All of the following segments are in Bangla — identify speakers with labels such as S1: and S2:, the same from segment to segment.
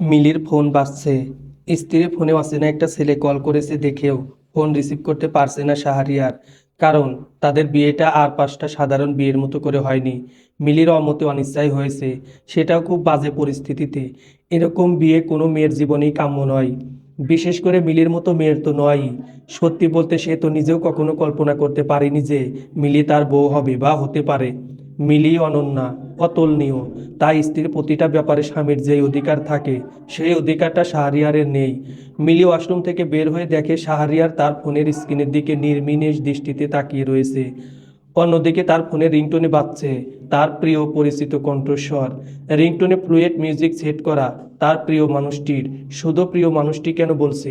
S1: মিলির ফোন বাজছে। স্ত্রীর ফোনে অচেনা একটা ছেলে কল করেছে দেখেও ফোন রিসিভ করতে পারছে না শাহরিয়ার। কারণ তাদের বিয়েটা আর পাঁচটা সাধারণ বিয়ের মতো করে হয়নি। মিলির অমতে অনিচ্ছাই হয়েছে, সেটাও খুব বাজে পরিস্থিতিতে। এরকম বিয়ে কোনো মেয়ের জীবনেই কাম্য নয়। বিশেষ করে মিলির মতো মেয়ের তো নয়ই। সত্যি বলতে সে তো নিজেও কখনো কল্পনা করতে পারেনি যে মিলি তার বউ হবে বা হতে পারে। মিলি অনন্যা, অতুলনীয়। তাই স্ত্রীর প্রতিটা ব্যাপারে স্বামীর যেই অধিকার থাকে সেই অধিকারটা শাহরিয়ারের নেই। মিলি ওয়াশরুম থেকে বের হয়ে দেখে শাহরিয়ার তার ফোনের স্ক্রিনের দিকে নির্বিশেষ দৃষ্টিতে তাকিয়ে রয়েছে। অন্যদিকে তার ফোনে রিংটোনে বাজছে তার প্রিয় পরিচিত কণ্ঠস্বর। রিংটোনে ফ্লুয়েট মিউজিক সেট করা তার প্রিয় মানুষটির। শুধু প্রিয় মানুষটি কেন বলছে,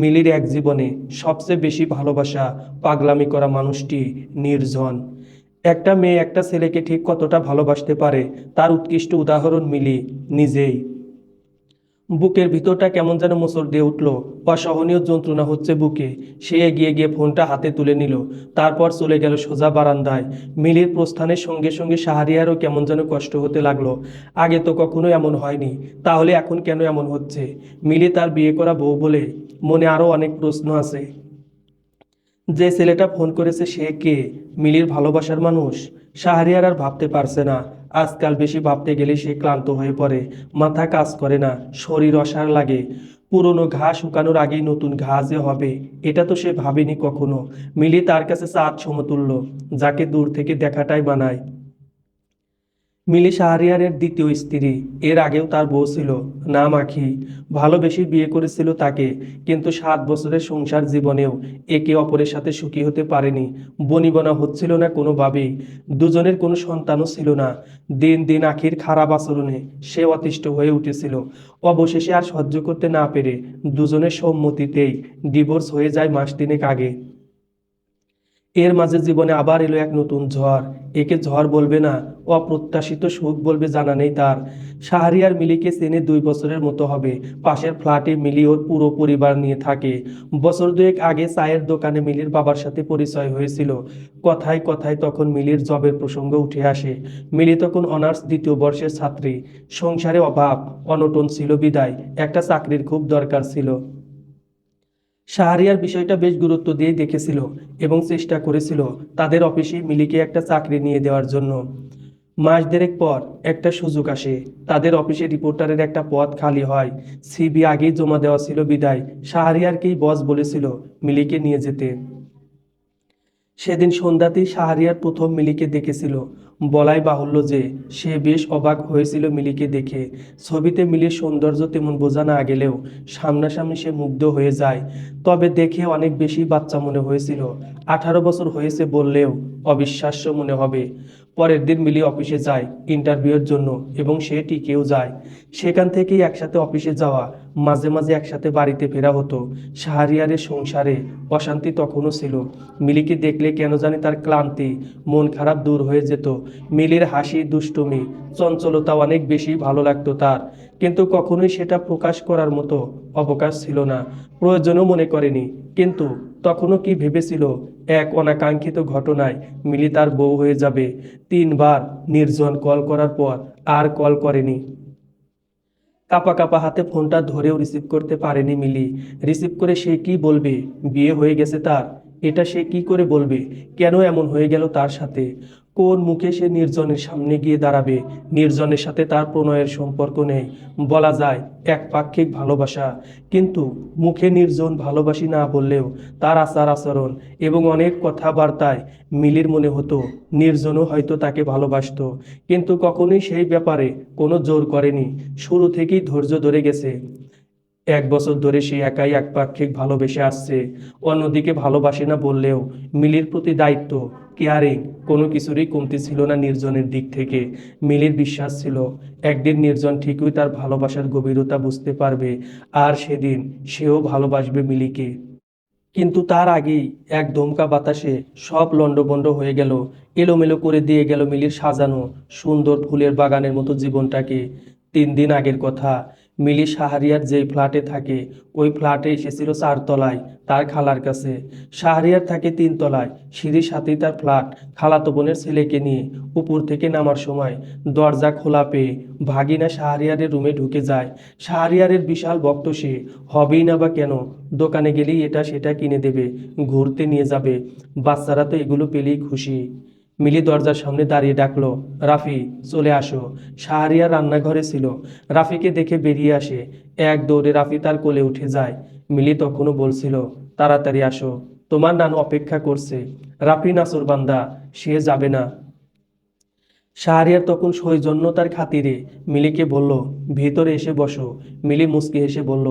S1: মিলির এক জীবনে সবচেয়ে বেশি ভালোবাসা পাগলামি করা মানুষটি নির্জন। একটা মেয়ে একটা ছেলেকে ঠিক কতটা ভালোবাসতে পারে তার উৎকৃষ্ট উদাহরণ মিলি নিজেই। বুকের ভিতরটা কেমন যেন মোচড় দিয়ে উঠল। অসহনীয় যন্ত্রণা হচ্ছে বুকে। সে এগিয়ে গিয়ে ফোনটা হাতে তুলে নিল। তারপর চলে গেল সোজা বারান্দায়। মিলির প্রস্থানের সঙ্গে সঙ্গে শাহরিয়ারও কেমন যেন কষ্ট হতে লাগলো। আগে তো কখনো এমন হয়নি, তাহলে এখন কেন এমন হচ্ছে? মিলি তার বিয়ে করা বউ বলে মনে আরও অনেক প্রশ্ন আছে। যে ছেলেটা ফোন করেছে সে কে? মিলির ভালোবাসার মানুষ? শাহরিয়ার আর ভাবতে পারছে না। আজকাল বেশি ভাবতে গেলে সে ক্লান্ত হয়ে পড়ে। মাথা কাজ করে না, শরীর অসাড় লাগে। পুরনো ঘা শুকানোর আগেই নতুন ঘা যে হবে এটা তো সে ভাবেনি কখনো। মিলি তার কাছে চাঁদ সমতুল্য, যাকে দূর থেকে দেখাটাই মানায়। মিলি শাহরিয়ারের দ্বিতীয় স্ত্রী। এর আগেও তার বউ ছিল, নাম আখি। ভালোবেসে বিয়ে করেছিল তাকে, কিন্তু 7 বছরের সংসার জীবনেও একে অপরের সাথে সুখী হতে পারেনি। বনিবনা হচ্ছিল না কোনোভাবেই। দুজনের কোনো সন্তানও ছিল না। দিন দিন আখির খারাপ আচরণে সে অতিষ্ঠ হয়ে উঠেছিল। অবশেষে আর সহ্য করতে না পেরে দুজনের সম্মতিতেই ডিভোর্স হয়ে যায় মাস তিনেক আগে। এর মাঝে জীবনে আবার এলো এক নতুন ঝড়। একে ঝড় বলবে না, অপ্রত্যাশিত সুখ বলবে জানা নেই তার। শাহরিয়ার মিলিকে চেনে 2 বছরের মতো হবে। পাশের ফ্ল্যাটে মিলি ওর পুরো পরিবার নিয়ে থাকে। বছর দুয়েক আগে চায়ের দোকানে মিলির বাবার সাথে পরিচয় হয়েছিল। কথায় কথায় তখন মিলির জবের প্রসঙ্গ উঠে আসে। মিলি তখন অনার্স 2য় বর্ষের ছাত্রী। সংসারে অভাব অনটন ছিল বিদায় একটা চাকরির খুব দরকার ছিল। শাহরিয়ার বিষয়টা বেশ গুরুত্ব দিয়ে দেখেছিল এবং চেষ্টা করেছিল তাদের অফিসে মিলিকে একটা চাকরি নিয়ে দেওয়ার জন্য। মাস দেড়েক পর একটা সুযোগ আসে। তাদের অফিসে রিপোর্টারের একটা পদ খালি হয়। সিভি আগেই জমা দেওয়া ছিল বিদায় শাহরিয়ারকেই বস বলেছিল মিলিকে নিয়ে যেতে। সেদিন সন্ধ্যাতেই শাহরিয়ার প্রথম মিলিকে দেখেছিল। বলাই বাহুল্য যে সে বেশ অবাক হয়েছিল মিলিকে দেখে। ছবিতে মিলির সৌন্দর্য তেমন বোঝা না গেলেও সামনাসামনি সে মুগ্ধ হয়ে যায়। তবে দেখে অনেক বেশি বাচ্চা মনে হয়েছিল। 18 বছর হয়েছে বললেও অবিশ্বাস্য মনে হবে। পরের দিন মিলি অফিসে যায় ইন্টারভিউয়ের জন্য এবং সে টিকেও যায়। সেখান থেকেই একসাথে অফিসে যাওয়া, মাঝে মাঝে একসাথে বাড়িতে ফেরা হতো। শাহরিয়ারের সংসারে অশান্তি তখনও ছিল। মিলিকে দেখলে কেন জানি তার ক্লান্তি, মন খারাপ দূর হয়ে যেত। মিলির হাসি, দুষ্টুমি, চঞ্চলতা অনেক বেশি ভালো লাগতো তার। কিন্তু কখনোই সেটা প্রকাশ করার মতো অবকাশ ছিল না, প্রয়োজনও মনে করেনি। কিন্তু তখনও কি ভেবেছিল এক অনাকাঙ্ক্ষিত ঘটনায় মিলি তার বউ হয়ে যাবে। 3বার নির্জন কল করার পর আর কল করেনি। কাঁপা কাঁপা হাতে ফোনটা ধরেও রিসিভ করতে পারেনি মিলি। রিসিভ করে সে কি বলবে? বিয়ে হয়ে গেছে তার? এটা সে কি করে বলবে? কেন এমন হয়ে গেল তার সাথে? কোন মুখে সে নির্জনের সামনে গিয়ে দাঁড়াবে? নির্জনের সাথে তার প্রণয়ের সম্পর্ক নেই, বলা যায় একপাক্ষিক ভালোবাসা। কিন্তু মুখে নির্জন ভালোবাসি না বললেও তার আচার আচরণ এবং অনেক কথাবার্তায় মিলির মনে হতো নির্জনও হয়তো তাকে ভালোবাসতো। কিন্তু কখনোই সেই ব্যাপারে কোনো জোর করেনি। শুরু থেকেই ধৈর্য ধরে গেছে। 1 বছর ধরে সে একাই একপাক্ষিক ভালোবেসে আসছে। অন্যদিকে ভালোবাসে না বললেও মিলির প্রতি দায়িত্ব, কেয়ারিং কোনো কিছুরই কমতি ছিল না নির্জনের দিক থেকে। মিলির বিশ্বাস ছিল একদিন নির্জন ঠিকই তার ভালোবাসার গভীরতা বুঝতে পারবে, আর সেদিন সেও ভালোবাসবে মিলিকে। কিন্তু তার আগেই এক দমকা বাতাসে সব লণ্ডভণ্ড হয়ে গেল। এলোমেলো করে দিয়ে গেল মিলির সাজানো সুন্দর ফুলের বাগানের মতো জীবনটাকে। 3 দিন আগের কথা। মিলি শাহরিয়ার যেই ফ্ল্যাটে থাকে ওই ফ্ল্যাটে এসেছিল 4 তলায় তার খালার কাছে। শাহরিয়ার থাকে 3 তলায়, সিঁড়ির সাথেই তার ফ্ল্যাট। খালাতো বোনের ছেলেকে নিয়ে উপর থেকে নামার সময় দরজা খোলা পেয়ে ভাগিনা শাহরিয়ারের রুমে ঢুকে যায়। শাহরিয়ারের বিশাল ভক্ত সে, হবেই না বা কেন, দোকানে গেলেই এটা সেটা কিনে দেবে, ঘুরতে নিয়ে যাবে, বাচ্চারা তো এগুলো পেলেই খুশি। মিলি দরজার সামনে দাঁড়িয়ে ডাকলো, রাফি চলে আসো। শাহরিয়ার রান্নাঘরে ছিল, রাফিকে দেখে বেরিয়ে আসে। এক দৌড়ে রাফি তার কোলে উঠে যায়। মিলি তখনও বলছিল, তাড়াতাড়ি আসো, তোমার নানু অপেক্ষা করছে। রাফি নাছোড়বান্দা, সে যাবে না। শাহরিয়ার তখন সৌজন্যতার খাতিরে মিলিকে বলল, ভিতরে এসে বসো। মিলি মুচকি হেসে বলল,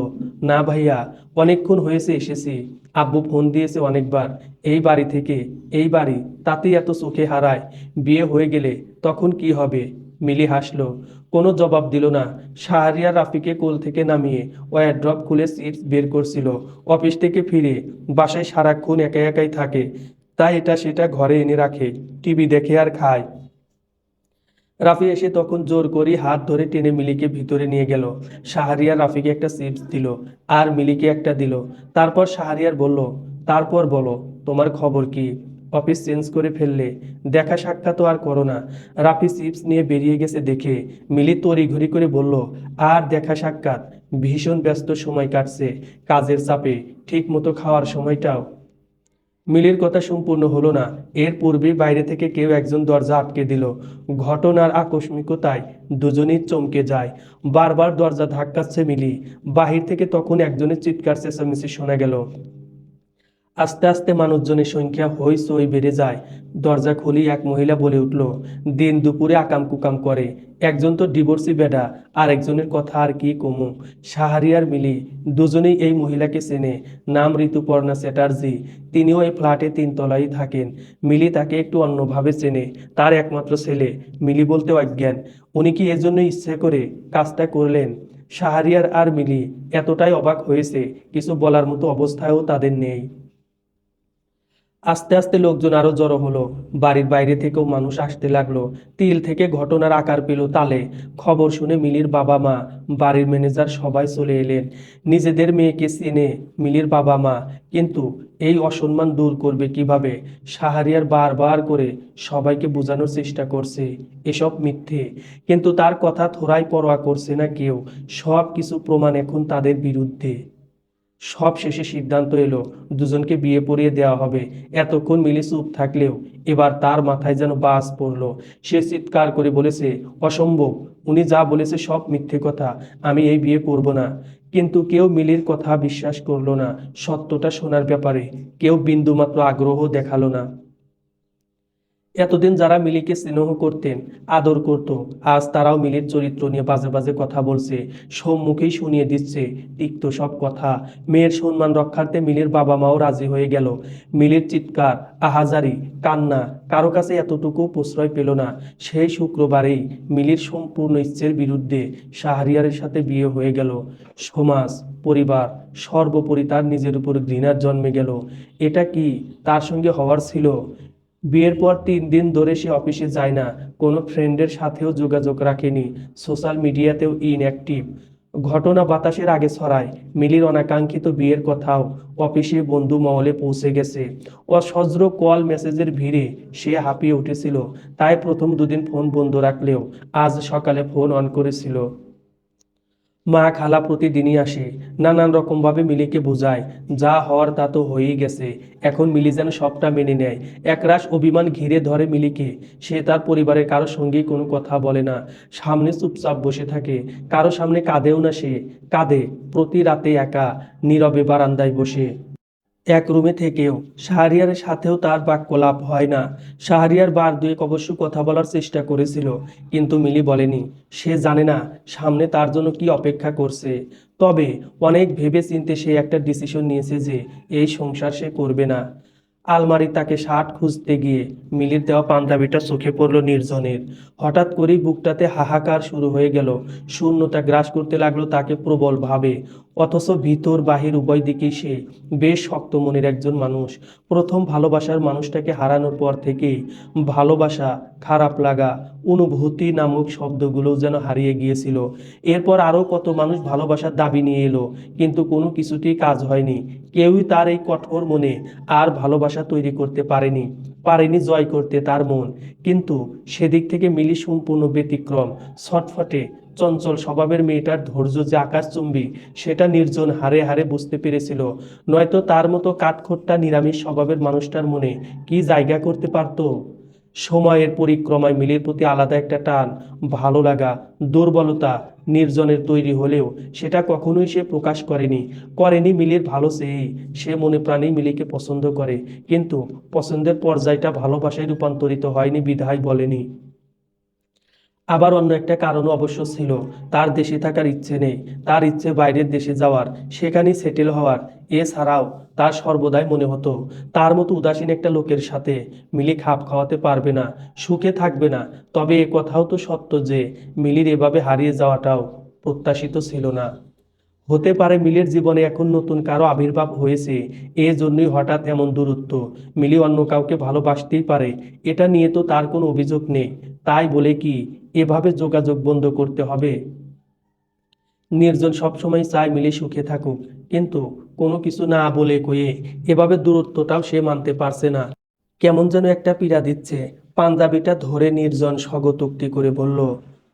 S1: না ভাইয়া, অনেকক্ষণ হয়েছে এসেছি। আব্বু ফোন দিয়েছে অনেকবার, এই বাড়ি থেকে, এই বাড়ি, তাতেই এত চোখে হারায়। বিয়ে হয়ে গেলে তখন কি হবে? মিলি হাসলো, কোনো জবাব দিল না। শাহরিয়ার রাফিকে কোল থেকে নামিয়ে ওয়্যারড্রপ খুলে চিপস বের করছিল। অফিস থেকে ফিরে বাসায় সারাক্ষণ একা একাই থাকে, তাই এটা সেটা ঘরে এনে রাখে, টিভি দেখে আর খায়। রাফি এসে তখন জোর করে হাত ধরে টেনে মিলিকে ভিতরে নিয়ে গেল। শাহরিয়ার রাফিকে একটা চিপস দিল, আর মিলিকে একটা দিল। তারপর শাহরিয়ার বলল, তারপর বলো, তোমার খবর কি? অফিস চেঞ্জ করে ফেললে, দেখা সাক্ষাৎ আর করো না। রাফি চিপস নিয়ে বেরিয়ে গেছে দেখে মিলি তড়িঘড়ি করে বলল, আর দেখা সাক্ষাৎ? ভীষণ ব্যস্ত সময় কাটছে, কাজের চাপে, ঠিক মতো খাওয়ার সময়টাও। মিলির কথা সম্পূর্ণ হলো না, এর পূর্বেই বাইরে থেকে কেউ একজন দরজা আটকে দিল। ঘটনার আকস্মিকতায় দুজনেই চমকে যায়। বারবার দরজা ধাক্কাচ্ছে মিলি। বাহির থেকে তখন একজনের চিৎকার চেঁচামেচি শোনা গেল। আস্তে আস্তে মানুষজনের সংখ্যা হই বেড়ে যায়। দরজা খুলেই এক মহিলা বলে উঠল, দিন দুপুরে আকাম কুকাম করে, একজন তো ডিভোর্সি বেডা, আর একজনের কথা আর কি কমু। শাহরিয়ার মিলি দুজনেই এই মহিলাকে চেনে, নাম ঋতুপর্ণা চ্যাটার্জি। তিনিও এই ফ্ল্যাটে 3 তলায় থাকেন। মিলি তাকে একটু অন্যভাবে চেনে, তার একমাত্র ছেলে, মিলি বলতে অজ্ঞান। উনি কি এজন্য ইচ্ছে করে কাজটা করলেন? শাহরিয়ার আর মিলি এতটাই অবাক হয়েছে, কিছু বলার মতো অবস্থায়ও তাদের নেই। আস্তে আস্তে লোকজন আরো জড়ো হলো। বাড়ির বাইরে থেকেও মানুষ আসতে লাগলো। তিল থেকে ঘটনার আকার পেল তালে। খবর শুনে মিলির বাবা মা, বাড়ির ম্যানেজার সবাই চলে এলেন। নিজেদের মেয়েকে চেনে মিলির বাবা মা, কিন্তু এই অসম্মান দূর করবে কিভাবে? শাহরিয়ার বারবার করে সবাইকে বোঝানোর চেষ্টা করছে এসব মিথ্যে, কিন্তু তার কথা থোড়াই পরোয়া করছে না কেউ। সব কিছু প্রমাণ এখন তাদের বিরুদ্ধে। সব শেষে সিদ্ধান্ত এলো, দুজনকে বিয়ে পড়িয়ে দেওয়া হবে। এতক্ষণ মিলি চুপ থাকলেও এবার তার মাথায় যেন বাজ পড়ল। সে চিৎকার করে বলেছে, অসম্ভব, উনি যা বলেছে সব মিথ্যে কথা, আমি এই বিয়ে করব না। কিন্তু কেউ মিলির কথা বিশ্বাস করলো না। সত্যটা শোনার ব্যাপারে কেউ বিন্দুমাত্র আগ্রহ দেখালো না। এতদিন যারা মিলিকে স্নেহ করতেন, আদর করত, আজ তারাও মিলির চরিত্র নিয়ে বাজে বাজে কথা বলছে, সম্মুখেই শুনিয়ে দিচ্ছে তিক্ত সব কথা। মেয়ের সম্মান রক্ষার্থে মিলির বাবা মাও রাজি হয়ে গেল। মিলির চিৎকার, আহাজারি, কান্না কারো কাছে এতটুকু প্রশ্রয় পেল না। সেই শুক্রবারেই মিলির সম্পূর্ণ ইচ্ছের বিরুদ্ধে শাহরিয়ারের সাথে বিয়ে হয়ে গেল। সমাজ, পরিবার, সর্বোপরি তার নিজের উপর ঘৃণার জন্মে গেল। এটা কি তার সঙ্গে হওয়ার ছিল? বিয়ের পর 3 দিন ধরে সে অফিসে যায় না, কোনো ফ্রেন্ডের সাথেও যোগাযোগ রাখেনি, সোশ্যাল মিডিয়াতেও ইনঅ্যাক্টিভ। ঘটনা বাতাসের আগে ছড়ায়, মিলির অনাকাঙ্ক্ষিত বিয়ের কথাও অফিসে বন্ধু মহলে পৌঁছে গেছে। অসহস্র কল মেসেজের ভিড়ে সে হাঁপিয়ে উঠেছিল, তাই প্রথম 2 দিন ফোন বন্ধ রাখলেও আজ সকালে ফোন অন করেছিল। মা খালা প্রতিদিনই আসে, নানান রকমভাবে মিলিকে বোঝায়, যা হওয়ার তা তো হয়েই গেছে। এখন মিলি যেন সবটা মেনে নেয়। একরাশ অভিমান ঘিরে ধরে মিলিকে। সে তার পরিবারের কারো সঙ্গেই কোনো কথা বলে না, সামনে চুপচাপ বসে থাকে। কারো সামনে কাঁদেও না সে, কাঁদে প্রতি রাতে একা, নীরবে বারান্দায় বসে। এক রুমে থেকেও শাহরিয়ারের সাথেও তার বাক্যলাপ হয় না। শাহরিয়ার বার দুয়েক অবশ্য কথা বলার চেষ্টা করেছিল, কিন্তু মিলি বলেনি। সে জানে না সামনে তার জন্য কি অপেক্ষা করছে। তবে অনেক ভেবে চিন্তে সে একটা ডিসিশন নিয়েছে যে এই সংসার সে করবে না। আলমারি তাকে শার্ট খুঁজতে গিয়ে মিলির দেওয়া পাঞ্জাবিটা চোখে পড়ল নির্জনের। হঠাৎ করেই বুকটাতে হাহাকার শুরু হয়ে গেল। শূন্যতা গ্রাস করতে লাগলো তাকে প্রবল ভাবে। অথচ ভিতর বাহির উভয় দিকেই সে বেশ শক্ত মনের একজন মানুষ। প্রথম ভালোবাসার মানুষটাকে হারানোর পর থেকেই ভালোবাসা, খারাপ লাগা, অনুভূতি নামক শব্দগুলো যেন হারিয়ে গিয়েছিল। এরপর আরও কত মানুষ ভালোবাসার দাবি নিয়ে এলো, কিন্তু কোনো কিছুতেই কাজ হয়নি। কেউই তার এই কঠোর মনে আর ভালোবাসা তৈরি করতে পারেনি জয় করতে তার মন। কিন্তু সেদিক থেকে মিলি সম্পূর্ণ ব্যতিক্রম। ছটফটে চঞ্চল স্বভাবের মেয়েটার ধৈর্য যে আকাশচুম্বী সেটা নির্জন হারে হারে বুঝতে পেরেছিল। নয়তো তার মতো কাঠখোট্টা নিরামিষ স্বভাবের মানুষটার মনে কি জায়গা করতে পারতো। সময়ের পরিক্রমায় মিলির প্রতি আলাদা একটা টান, ভালো লাগা, দুর্বলতা নির্জনের তৈরি হলেও সেটা কখনোই সে প্রকাশ করেনি মিলির ভালো চেয়েই। সে মনে প্রাণে মিলিকে পছন্দ করে, কিন্তু পছন্দের পর্যায়টা ভালোবাসায় রূপান্তরিত হয়নি বিধায় বলেনি। আবার অন্য একটা কারণও অবশ্য ছিল। তার দেশে থাকার ইচ্ছে নেই, তার ইচ্ছে বাইরের দেশে যাওয়ার, সেখানেই সেটেল হওয়ার। এছাড়াও তার সর্বদাই মনে হতো তার মতো উদাসীন একটা লোকের সাথে মিলি খাপ খাওয়াতে পারবে না, সুখে থাকবে না। তবে এ কথাও তো সত্য যে মিলির এভাবে হারিয়ে যাওয়াটাও প্রত্যাশিত ছিল না। হতে পারে মিলির জীবনে এখন নতুন কারো আবির্ভাব হয়েছে, জন্যই হঠাৎ এমন দূরত্ব। মিলি অন্য কাউকে ভালোবাসতেই পারে, এটা নিয়ে তো তার কোনো অভিযোগ নেই। তাই বলে কি এভাবে যোগাযোগ বন্ধ করতে হবে? নির্জন সবসময় চায় মিলি সুখে থাকুক, কিন্তু কোনো কিছু না বলে কয়ে এভাবে দূরত্বটাও সে মানতে পারছে না। কেমন যেন একটা পীড়া দিচ্ছে। পাঞ্জাবিটা ধরে নির্জন স্বগতোক্তি করে বলল,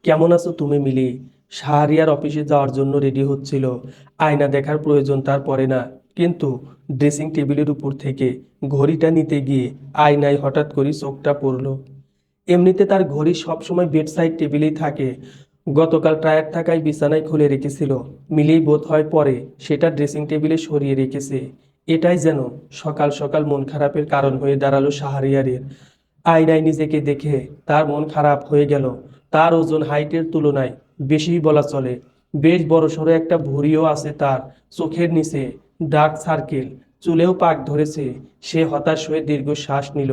S1: কেমন আছো তুমি মিলি? শাহরিয়ার অফিসে যাওয়ার জন্য রেডি হচ্ছিল। আয়না দেখার প্রয়োজন তার পড়ে না, কিন্তু ড্রেসিং টেবিলের উপর থেকে ঘড়িটা নিতে গিয়ে আয়নায় হঠাৎ করে চোখটা পড়ল। এমনিতে তার ঘড়ি সবসময় বেড সাইড টেবিলেই থাকে। গতকাল টায়ার থাকায় বিছানায় খুলে রেখেছিল। মিলেই বোধ হয় পরে সেটা ড্রেসিং টেবিলে সরিয়ে রেখেছে। এটাই যেন সকাল সকাল মন খারাপের কারণ হয়ে দাঁড়ালো শাহরিয়ারের। আয়নায় নিজেকে দেখে তার মন খারাপ হয়ে গেল। তার ওজন হাইটের তুলনায় বেশিই বলা চলে। বেশ বড়সড় একটা ভুঁড়িও আছে তার। চোখের নিচে ডার্ক সার্কেল, চুলেও পাক ধরেছে। সে হতাশ হয়ে দীর্ঘশ্বাস নিল।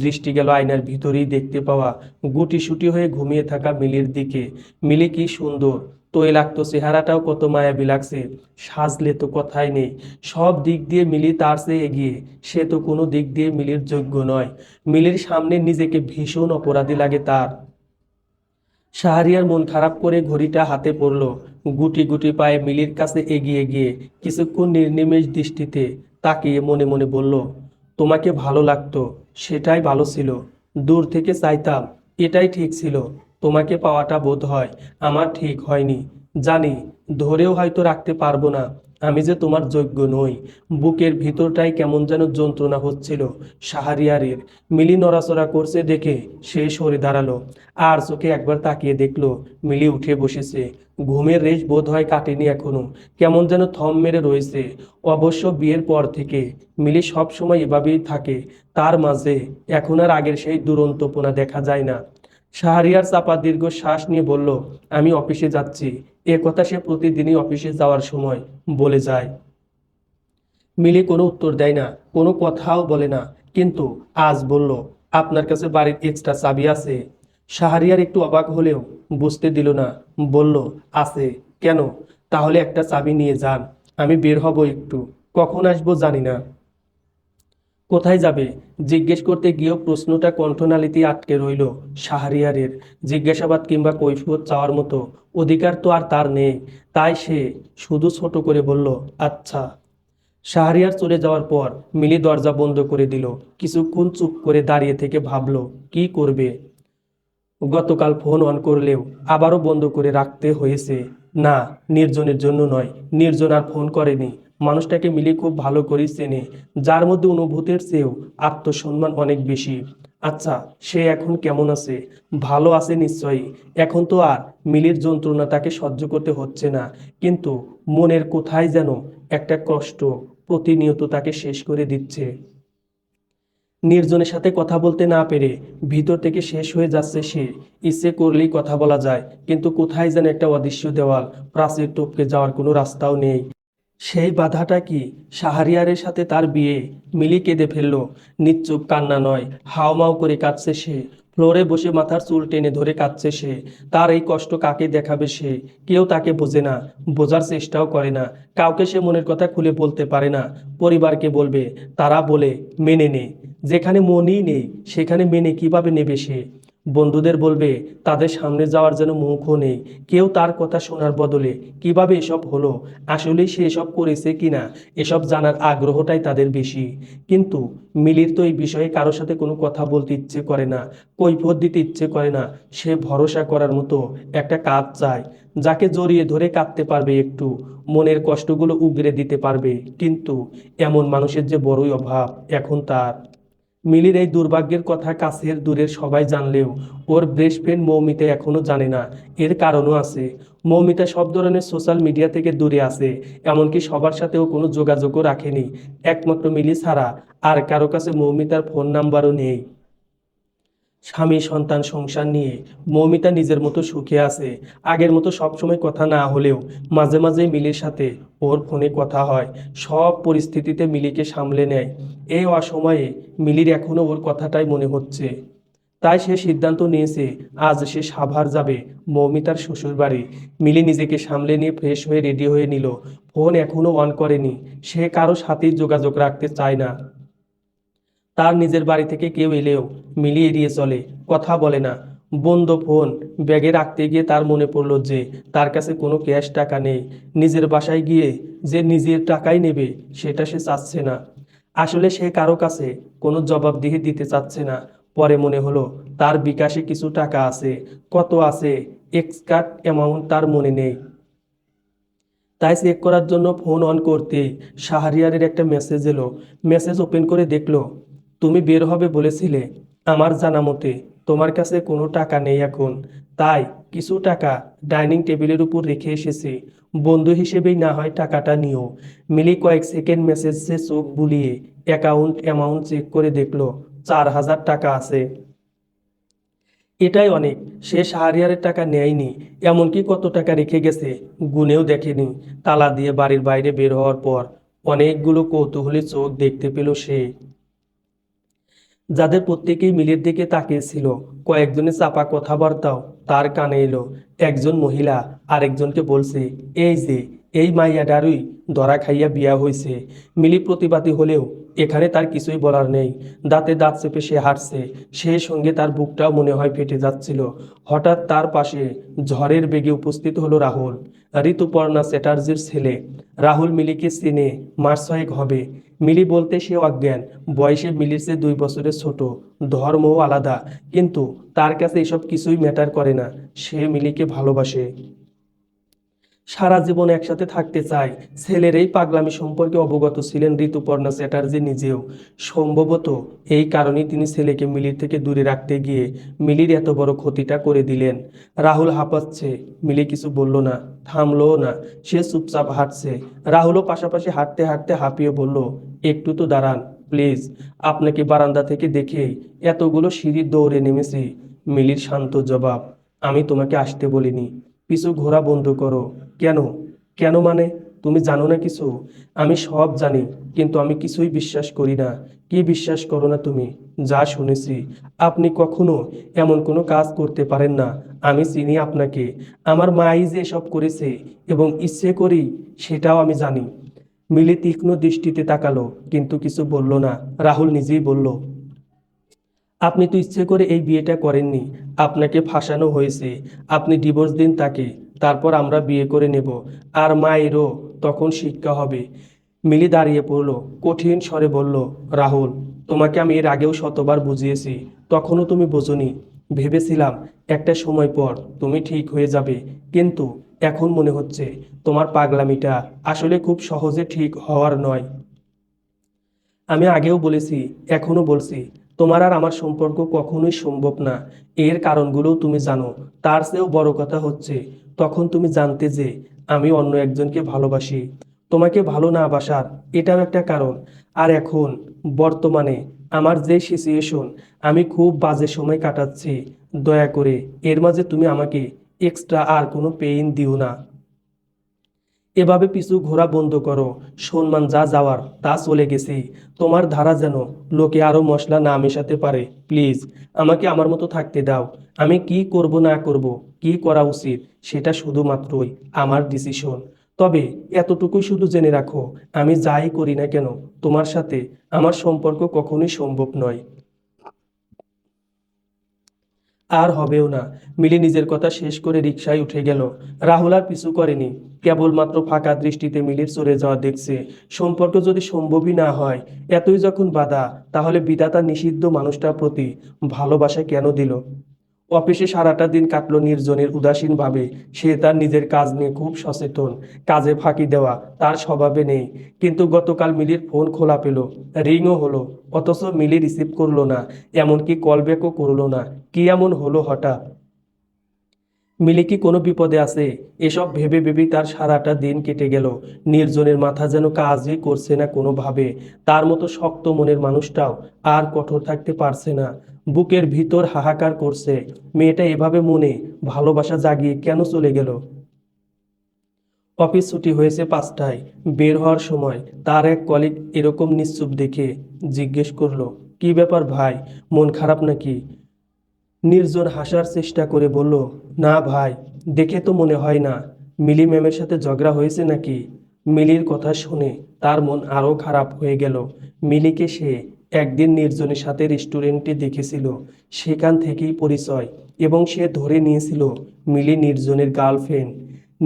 S1: দৃষ্টি গেল আয়নার ভিতরেই দেখতে পাওয়া গুটিসুটি হয়ে ঘুমিয়ে থাকা মিলির দিকে। মিলি কি সুন্দর, তৈলাক্ত চেহারাটাও কত মায়াবী লাগছে। সাজলে তো কথাই নেই। সব দিক দিয়ে মিলি তার চেয়ে এগিয়ে, সে তো কোনো দিক দিয়ে মিলির যোগ্য নয়। মিলির সামনে নিজেকে ভীষণ অপরাধী লাগে তার। শাহরিয়ার মন খারাপ করে ঘড়িটা হাতে পড়ল। গুটি গুটি পায়ে মিলির কাছে এগিয়ে গিয়ে কিছুক্ষণ নির্নিমেষ দৃষ্টিতে তাকিয়ে মনে মনে বলল, তোমাকে ভালো লাগতো, সেটাই ভালো ছিল। দূর থেকে চাইতাম, এটাই ঠিক ছিল। তোমাকে পাওয়াটা বোধ হয় আমার ঠিক হয়নি। জানি, ধরেও হয়তো রাখতে পারবো না। আমি যে তোমার যোগ্য নই। বুকের ভিতরটাই কেমন যেন যন্ত্রণা হচ্ছিল শাহরিয়ারের। মিলি নড়াচড়া করছে দেখে সে সরে দাঁড়ালো। আর চোখে একবার তাকিয়ে দেখলো মিলি উঠে বসেছে। ঘুমের রেশ বোধ হয় কাটেনি এখনো, কেমন যেন থম মেরে রয়েছে। অবশ্য বিয়ের পর থেকে মিলি সব সময় এভাবেই থাকে। তার মাঝে এখন আর আগের সেই দুরন্তপনা দেখা যায় না। শাহরিয়ার চাপা দীর্ঘ শ্বাস নিয়ে বলল, আমি অফিসে যাচ্ছি। এ কথা সে প্রতিদিনই অফিসে যাওয়ার সময় বলে যায়। মিলি কোনো উত্তর দেয় না, কোনো কথাও বলে না। কিন্তু আজ বলল, আপনার কাছে বাড়ির এক্সট্রা চাবি আছে? শাহরিয়ার একটু অবাক হলেও বুঝতে দিল না। বলল, আছে। কেন? তাহলে একটা চাবি নিয়ে যান, আমি বের হব একটু। কখন আসবো জানি না। কোথায় যাবে? জিজ্ঞেস করতে গিয়েও প্রশ্নটা কণ্ঠনালীতেই আটকে রইল শাহরিয়ারের। জিজ্ঞাসাবাদ কিংবা কৈফিয়ত চাওয়ার মতো অধিকার তো আর তার নেই। তাই সে শুধু ছোট করে বলল, আচ্ছা। শাহরিয়ার চলে যাওয়ার পর মিলি দরজা বন্ধ করে দিল। কিছুক্ষণ চুপ করে দাঁড়িয়ে থেকে ভাবলো কি করবে। গতকাল ফোন অন করলেও আবারও বন্ধ করে রাখতে হয়েছে। না, নির্জনের জন্য নয়। নির্জন আর ফোন করেনি। মানুষটাকে মিলি খুব ভালো করে চেনে, যার মধ্যে অনুভূতির চেয়েও আত্মসম্মান অনেক বেশি। আচ্ছা, সে এখন কেমন আছে? ভালো আছে নিশ্চয়ই। এখন তো আর মিলির যন্ত্রণা তাকে সহ্য করতে হচ্ছে না, কিন্তু মনের কোথায় যেন একটা কষ্ট প্রতিনিয়ত তাকে শেষ করে দিচ্ছে। নির্জনের সাথে কথা বলতে না পেরে ভিতর থেকে শেষ হয়ে যাচ্ছে সে। ইচ্ছে করলেই কথা বলা যায়, কিন্তু কোথায় যেন একটা অদৃশ্য দেওয়াল, প্রাচীর টপকে যাওয়ার কোনো রাস্তাও নেই। সেই বাধাটা কি? শাহরিয়ারের সাথে তার বিয়ে। মিলি কেঁদে ফেলল। নিশ্চুপ কান্না নয়, হাউমাউ করে কাঁদছে সে। ফ্লোরে বসে মাথার চুল টেনে ধরে কাঁদছে সে। তার এই কষ্ট কাকে দেখাবে সে? কেউ তাকে বোঝে না, বোঝার চেষ্টাও করে না। কাউকে সে মনের কথা খুলে বলতে পারে না। পরিবারকে বলবে, তারা বলে মেনে নে। যেখানে মনই নেই সেখানে মেনে কিভাবে নেবে সে? বন্ধুদের বলবে, তাদের সামনে যাওয়ার যেন মুখও নেই। কেউ তার কথা শোনার বদলে কিভাবে এসব হলো, আসলেই সে এসব করেছে কিনা, এসব জানার আগ্রহটাই তাদের বেশি। কিন্তু মিলির তো এই বিষয়ে কারোর সাথে কোনো কথা বলতে ইচ্ছে করে না, কৈফিয়ত দিতে ইচ্ছে করে না। সে ভরসা করার মতো একটা কাজ চায়, যাকে জড়িয়ে ধরে কাঁদতে পারবে, একটু মনের কষ্টগুলো উগরে দিতে পারবে। কিন্তু এমন মানুষের যে বড়ই অভাব এখন তার। মিলির এই দুর্ভাগ্যের কথা কাছের দূরের সবাই জানলেও ওর বেস্ট ফ্রেন্ড মৌমিতা এখনো জানে না। এর কারণও আছে। মৌমিতা সব ধরনের সোশ্যাল মিডিয়া থেকে দূরে আছে, এমনকি সবার সাথেও কোনো যোগাযোগও রাখেনি। একমাত্র মিলি ছাড়া আর কারো কাছে মৌমিতার ফোন নাম্বারও নেই। স্বামী সন্তান সংসার নিয়ে মৌমিতা নিজের মতো সুখে আছে। আগের মতো সবসময় কথা না হলেও মাঝে মাঝে মিলির সাথে ওর ফোনে কথা হয়। সব পরিস্থিতিতে মিলিকে সামলে নেয়। এই অসময়ে মিলির এখনো ওর কথাটাই মনে হচ্ছে। তাই সে সিদ্ধান্ত নিয়েছে আজ সে সাভার যাবে মৌমিতার শ্বশুর বাড়ি। মিলি নিজেকে সামলে নিয়ে ফ্রেশ হয়ে রেডি হয়ে নিল। ফোন এখনো অন করেনি। সে কারো সাথেই যোগাযোগ রাখতে চায় না। তার নিজের বাড়ি থেকে কেউ এলেও মিলি এড়িয়ে চলে, কথা বলে না। বন্ধ ফোন ব্যাগে রাখতে গিয়ে তার মনে পড়ল যে তার কাছে কোনো ক্যাশ টাকা নেই। নিজের বাসায় গিয়ে যে নিজের টাকাই নেবে সেটা সে চাচ্ছে না। আসলে সে কারো কাছে কোনো জবাবদিহি দিতে চাচ্ছে না। পরে মনে হলো তার বিকাশে কিছু টাকা আছে। কত আছে এক্সাক্ট অ্যামাউন্ট তার মনে নেই। তাই চেক করার জন্য ফোন অন করতেই শাহরিয়ারের একটা মেসেজ এলো। মেসেজ ওপেন করে দেখলো, তুমি বের হবে বলেছিলে, আমার জানা মতে তোমার কাছে কোনো টাকা নেই এখন। তাই কিছু টাকা ডাইনিং টেবিলের উপর রেখে এসেছি, বন্ধু হিসেবেই না হয় টাকাটা নিও। মিলি কয়েক সেকেন্ড মেসেজে চোখ বুলিয়ে অ্যামাউন্ট চেক করে দেখলো 4,000 টাকা আছে। এটাই অনেক। সে শাহরিয়ারের টাকা নেয়নি, এমনকি কত টাকা রেখে গেছে গুনেও দেখেনি। তালা দিয়ে বাড়ির বাইরে বের হওয়ার পর অনেকগুলো কৌতূহলী চোখ দেখতে পেল সে, যাদের প্রত্যেকেই মিলির দিকে তাকিয়েছিল। কয়েকজনের চাপা কথাবার্তাও তার কানে এলো। একজন মহিলা আরেকজনকে বলছে, এই যে এই মাইয়াডারই ধরা খাইয়া বিয়া হইছে। মিলি প্রতিবাদী হলেও এখানে তার কিছুই বলার নেই। দাঁতে দাঁত চেপে সে হাঁটছে, সেই সঙ্গে তার বুকটাও মনে হয় ফেটে যাচ্ছিল। হঠাৎ তার পাশে ঝড়ের বেগে উপস্থিত হলো রাহুল, ঋতুপর্ণা চ্যাটার্জির ছেলে। রাহুল মিলিকে চিনে, মাস 6 হবে। মিলি বলতে সে অজ্ঞান, বয়সে মিলির চেয়ে 2 বছরের ছোট, ধর্মও আলাদা। কিন্তু তার কাছে এসব কিছুই ম্যাটার করে না। সে মিলিকে ভালোবাসে, সারা জীবন একসাথে থাকতে চায়। ছেলের এই পাগলামি সম্পর্কে অবগত ছিলেন ঋতুপর্ণা চ্যাটার্জি নিজেও। সম্ভবত এই কারণেই তিনি ছেলেকে মিলির থেকে দূরে রাখতে গিয়ে মিলির এত বড় ক্ষতিটা করে দিলেন। রাহুল হাঁপাচ্ছে, মিলি কিছু বলল না, থামলও না। সে চুপচাপ হাঁটছে। রাহুলও পাশাপাশি হাঁটতে হাঁটতে হাঁপিয়ে বলল, একটু তো দাঁড়ান প্লিজ, আপনাকে বারান্দা থেকে দেখেই এতগুলো সিঁড়ি দৌড়ে নেমেছি। মিলির শান্ত জবাব, আমি তোমাকে আসতে বলিনি, পিছু ঘোরা বন্ধ করো। কেন? কেন মানে? তুমি জানো না কিছু? আমি সব জানি, কিন্তু আমি কিছুই বিশ্বাস করি না। কি বিশ্বাস করো না তুমি? যা শুনেছি, আপনি কখনো এমন কোনো কাজ করতে পারেন না। আমি চিনি আপনাকে। আমার মাই যে এসব করেছে এবং ইচ্ছে করি সেটাও আমি জানি। মিলি তীক্ষ্ণ দৃষ্টিতে তাকালো, কিন্তু কিছু বলল না। রাহুল নিজেই বলল, আপনি তো ইচ্ছে করে এই বিয়েটা করেননি, আপনাকে ফাঁসানো হয়েছে। আপনি ডিভোর্স দিন তাকে, তারপর আমরা বিয়ে করে নেব। আর মায়েরও তখন শিক্ষা হবে। মিলি দাঁড়িয়ে পড়ল, কঠিন স্বরে বলল, রাহুল, তোমাকে আমি এর আগেও শতবার বুঝিয়েছি, তখনও তুমি বোঝোনি। ভেবেছিলাম একটা সময় পর তুমি ঠিক হয়ে যাবে, কিন্তু এখন মনে হচ্ছে তোমার পাগলামিটা আসলে খুব সহজে ঠিক হওয়ার নয়। আমি আগেও বলেছি, এখনো বলছি, তোমার আর আমার সম্পর্ক কখনোই সম্ভব না। এর কারণগুলোও তুমি জানো। তার চেয়েও বড় কথা হচ্ছে, তখন তুমি জানতে যে আমি অন্য একজনকে ভালোবাসি। তোমাকে ভালো না বাসার এটাও একটা কারণ। আর এখন বর্তমানে আমার যে সিচুয়েশন, আমি খুব বাজে সময় কাটাচ্ছি। দয়া করে এর মাঝে তুমি আমাকে এক্সট্রা আর কোনো পেইন দিও না। এভাবে পিছু ঘোরা বন্ধ করো। সম্মান যা যাওয়ার তা চলে গেছে। তোমার ধারা যেন লোকে আরো মশলা না মেশাতে পারে। প্লিজ আমাকে আমার মতো থাকতে দাও। আমি কি করব না করব, কি করা উচিত সেটা শুধুমাত্রই আমার ডিসিশন। তবে এতটুকুই শুধু জেনে রাখো, আমি যাই করি না কেন তোমার সাথে আমার সম্পর্ক কখনোই সম্ভব নয়, আর হবেও না। মিলি নিজের কথা শেষ করে রিকশায় উঠে গেল। রাহুল আর পিছু করেনি, কেবলমাত্র ফাঁকা দৃষ্টিতে মিলির চলে যাওয়া দেখছে। সম্পর্ক যদি সম্ভবই না হয়, এতই যখন বাধা, তাহলে বিধাতা নিষিদ্ধ মানুষটার প্রতি ভালোবাসা কেন দিল? অফিসে সারাটা দিন কাটলো নির্জনের উদাসীন ভাবে। সে তার নিজের কাজ নিয়ে খুব সচেতন, কাজে ফাঁকি দেওয়া তার স্বভাবে নেই। কিন্তু গতকাল মিলির ফোন খোলা পেল, রিংও হলো, অথচ মিলি রিসিভ করলো না, এমনকি কল ব্যাকও করলো না। কি এমন হলো হঠাৎ? মিলি কি কোনো বিপদে আছে? এসব ভেবে ভেবেই তার সারাটা দিন কেটে গেল। নির্জনের মাথা যেন কাজই করছে না কোনোভাবে। তার মতো শক্ত মনের মানুষটাও আর কঠোর থাকতে পারছে না। বুকের ভিতর হাহাকার করছে, মেয়েটা এভাবে মনে ভালোবাসা জাগিয়ে কেন চলে গেল? অফিস ছুটি হয়েছে 5টায়। বের হওয়ার সময় তার এক কলিগ এরকম নিশ্চুপ দেখে জিজ্ঞেস করলো, কি ব্যাপার ভাই, মন খারাপ নাকি? নির্জন হাসার চেষ্টা করে বলল, না ভাই, দেখে তো মনে হয় না। মিলি ম্যামের সাথে ঝগড়া হয়েছে নাকি? মিলির কথা শুনে তার মন আরও খারাপ হয়ে গেল। মিলিকে সে একদিন নির্জনের সাথে রেস্টুরেন্টে দেখেছিল, সেখান থেকেই পরিচয়, এবং সে ধরে নিয়েছিল মিলি নির্জনের গার্লফ্রেন্ড।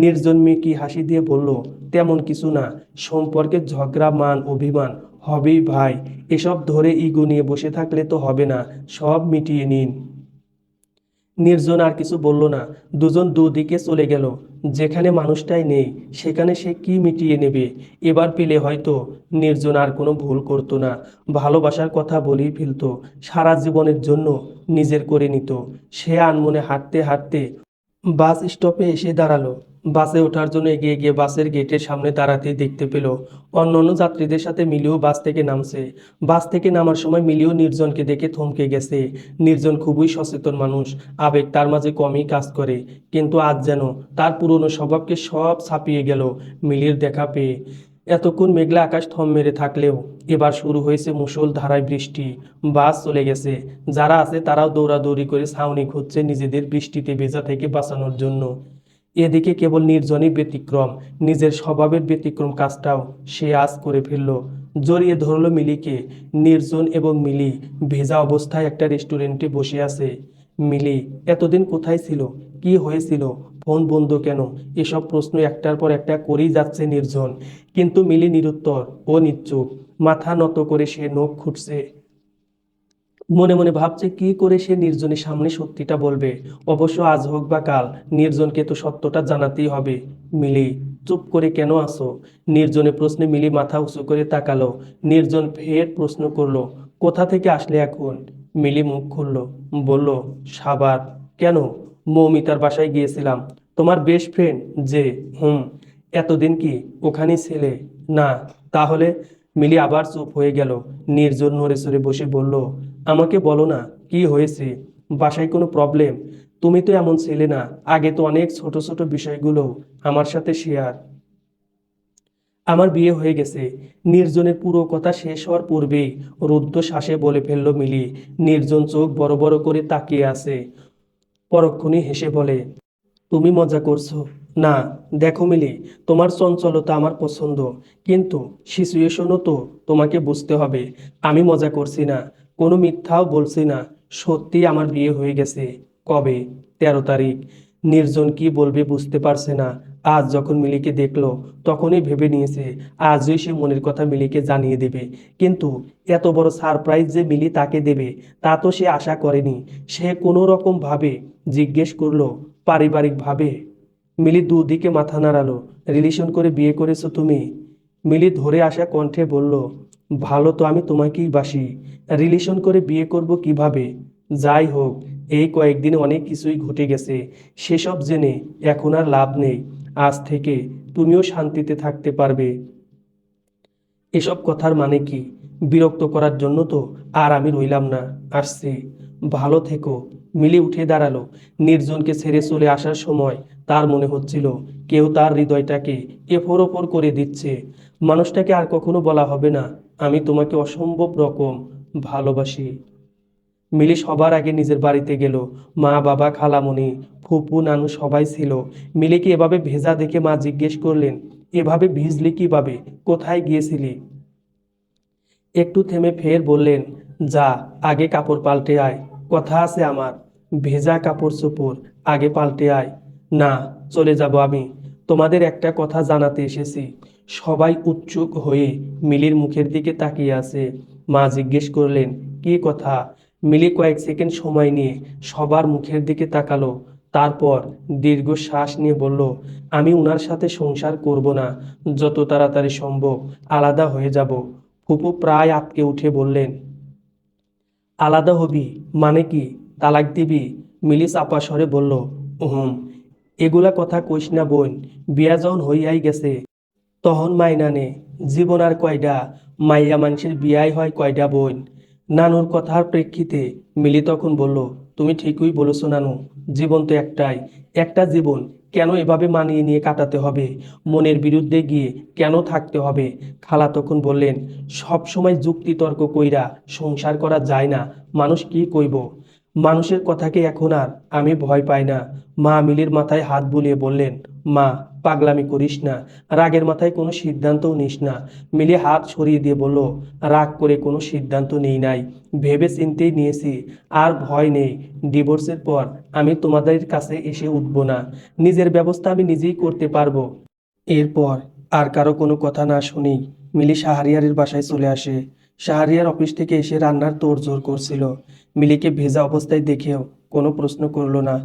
S1: নির্জন মেকি হাসি দিয়ে বলল, তেমন কিছু না, সম্পর্কে ঝগড়া মান অভিমান হবেই ভাই। এসব ধরে ইগো নিয়ে বসে থাকলে তো হবে না, সব মিটিয়ে নিন। নির্জন আর কিছু বলল না। দুজন দুদিকে চলে গেল। যেখানে মানুষটাই নেই সেখানে সে কি মিটিয়ে নেবে? এবার পেলে হয়তো নির্জন আর কোনো ভুল করতো না, ভালোবাসার কথা বলেই ফেলতো, সারা জীবনের জন্য নিজের করে নিত। সে আনমনে হাঁটতে হাঁটতে বাস স্টপে এসে দাঁড়ালো। বাসে ওঠার জন্য এগিয়ে গিয়ে বাসের গেটের সামনে দাঁড়াতেই দেখতে পেল অন্যান্য যাত্রীদের সাথে মিলিও বাস থেকে নামছে। বাস থেকে নামার সময় মিলিও নির্জনকে দেখে থমকে গেছে। নির্জন খুবই সচেতন মানুষ, আবেগ তার মাঝে কমই কাজ করে, কিন্তু আজ যেন তার পুরনো স্বভাবকে সব ছাপিয়ে গেল মিলির দেখা পেয়ে। এতক্ষণ মেঘলা আকাশ থম মেরে থাকলেও এবার শুরু হয়েছে মুষলধারায় বৃষ্টি। বাস চলে গেছে, যারা আছে তারাও দৌড়াদৌড়ি করে ছাউনি খুঁজছে নিজেদের বৃষ্টিতে ভেজা থেকে বাঁচানোর জন্য। এদিকে কেবল নির্জনই ব্যতিক্রম, নিজের স্বভাবের ব্যতিক্রম কাজটাও সে আজ করে ফেলল। জড়িয়ে ধরল মিলিকে। নির্জন এবং মিলি ভেজা অবস্থায় একটা রেস্টুরেন্টে বসে আছে। মিলি এতদিন কোথায় ছিল, কি হয়েছিল, ফোন বন্ধ কেন, এসব প্রশ্ন একটার পর একটা করেই যাচ্ছে নির্জন। কিন্তু মিলি নিরুত্তর ও নিশ্চুপ, মাথা নত করে সে নখ খুঁটছে। মনে মনে ভাবছে কি করে সে নির্জনের সামনে সত্যিটা বলবে। অবশ্য আজ হোক বা কাল নির্জনকে তো সত্যটা জানাতেই হবে। মিলি, চুপ করে কেন আসো? নির্জনের প্রশ্নে মিলি মাথা উঁচু করে তাকালো। নির্জন ফের প্রশ্ন করলো, কোথা থেকে আসলে এখন? মিলি মুখ খুলল, বলল, সাবার। কেন? মৌমিতার বাসায় গিয়েছিলাম। তোমার বেস্ট ফ্রেন্ড যে? হুম। এতদিন কি ওখানেই ছিলে? না। তাহলে? মিলি আবার চুপ হয়ে গেল। নির্জন নড়ে চড়ে বসে বলল, আমাকে বলো না, কি হয়েছে? বাসায় কোনো প্রবলেম? তুমি তো এমন ছিলে না, আগে তো অনেক ছোট ছোট বিষয়গুলো আমার সাথে শেয়ার। আমার বিয়ে হয়ে গেছে। নির্জনের পুরো কথা শেষ হওয়ার পূর্বেই রুদ্ধ শ্বাসে বলে ফেলল মিলি। নির্জন চোখ বড় বড় করে তাকিয়ে আছে, পরক্ষণই হেসে বলে, তুমি মজা করছো? না। দেখো মিলি, তোমার চঞ্চলতা আমার পছন্দ, কিন্তু সিচুয়েশনও তো তোমাকে বুঝতে হবে। আমি মজা করছি না, কোনো মিথ্যাও বলছি না। সত্যি আমার বিয়ে হয়ে গেছে। কবে? 13 তারিখ। নির্জন কি বলবে বুঝতে পারছে না। আজ যখন মিলিকে দেখলো তখনই ভেবে নিয়েছে আজই সে মনের কথা মিলিকে জানিয়ে দেবে। কিন্তু এত বড় সারপ্রাইজ যে মিলি তাকে দেবে তা তো সে আশা করেনি। সে কোনো রকম ভাবে জিজ্ঞেস করলো, পারিবারিকভাবে? মিলি দুদিকে মাথা নাড়ালো। রিলেশন করে বিয়ে করেছো তুমি? মিলি ধরে আসা কণ্ঠে বলল, ভালো তো আমি তোমাকেই বাসি, রিলেশন করে বিয়ে করব কিভাবে? যাই হোক, এই কয়েকদিনে অনেক কিছুই ঘটে গেছে, সেসব জেনে এখন আর লাভ নেই। আজ থেকে তুমিও শান্তিতে থাকতে পারবে। এসব কথার মানে কি? বিরক্ত করার জন্য তো আর আমি রইলাম না, আসছি। ভালো থেকো। মিলি উঠে দাঁড়ালো। নির্জনকে ছেড়ে চলে আসার সময় তার মনে হচ্ছিল কেউ তার হৃদয়টাকে এফোর ওপর করে দিচ্ছে। মানুষটাকে আর কখনো বলা হবে না, আমি তোমাকে অসম্ভব রকম ভালোবাসি। মিলি সবার আগে নিজের বাড়িতে গেল। মা, বাবা, খালামণি, ফুপু, নানু সবাই ছিল। মিলিকে এভাবে ভেজা দেখে মা জিজ্ঞেস করলেন, এভাবে ভিজলি কিভাবে, কোথায় গিয়েছিলি? একটু থেমে ফের বললেন, যা, আগে কাপড় পাল্টে আয়, কথা আছে আমার। ভেজা কাপড় চোপড় আগে পাল্টে আয়। না, চলে যাব আমি, তোমাদের একটা কথা জানাতে এসেছি। সবাই উৎসুক হয়ে মিলির মুখের দিকে তাকিয়ে আছে। মা জিজ্ঞেস করলেন, কি কথা? মিলি কয়েক সেকেন্ড সময় নিয়ে সবার মুখের দিকে তাকালো। তারপর দীর্ঘ শ্বাস নিয়ে বলল, আমি উনার সাথে সংসার করব না, যত তাড়াতাড়ি সম্ভব আলাদা হয়ে যাব। ফুপু প্রায় আঁতকে উঠে বললেন, আলাদা হবি মানে কি, তালাক দিবি? মিলি চাপা স্বরে বলল, হুম। এগুলা কথা কইস না বোন, বিয়া যখন হইয়াই গেছে তখন মাইনা নে। জীবন আর কয়ডা, মাইয়া মানুষের বিয়াই হয় কয়ডা বোন? নানুর কথার প্রেক্ষিতে মিলি তখন বলল, তুমি ঠিকই বলেছো নানু, জীবন তো একটাই, একটা জীবন, কেন এভাবে মানিয়ে নিয়ে কাটাতে হবে? মনের বিরুদ্ধে গিয়ে কেন থাকতে হবে? খালা তখন বললেন, সব সময় যুক্তি তর্ক কইরা সংসার করা যায় না, মানুষ কি কইব? মানুষের কথাকে এখন আর আমি ভয় পাই না। মা মিলির মাথায় হাত বুলিয়ে বললেন, মা, পাগলামি করিস না, রাগের মাথায় কোনো সিদ্ধান্তও নিস না। মিলি হাত সরিয়ে দিয়ে বলল, রাগ করে কোনো সিদ্ধান্ত নেই নাই, ভেবে চিন্তেই নিয়েছি, আর ভয় নেই। ডিভোর্সের পর আমি তোমাদের কাছে এসে উঠব না, নিজের ব্যবস্থা আমি নিজেই করতে পারবো। এরপর আর কারো কোনো কথা না শুনেই মিলি শাহরিয়ারের বাসায় চলে আসে। শাহরিয়ার অফিস থেকে এসে রান্নার তোড়জোড় করছিল। মিলিকে ভেজা অবস্থায় দেখেও কোনো প্রশ্ন করলো না।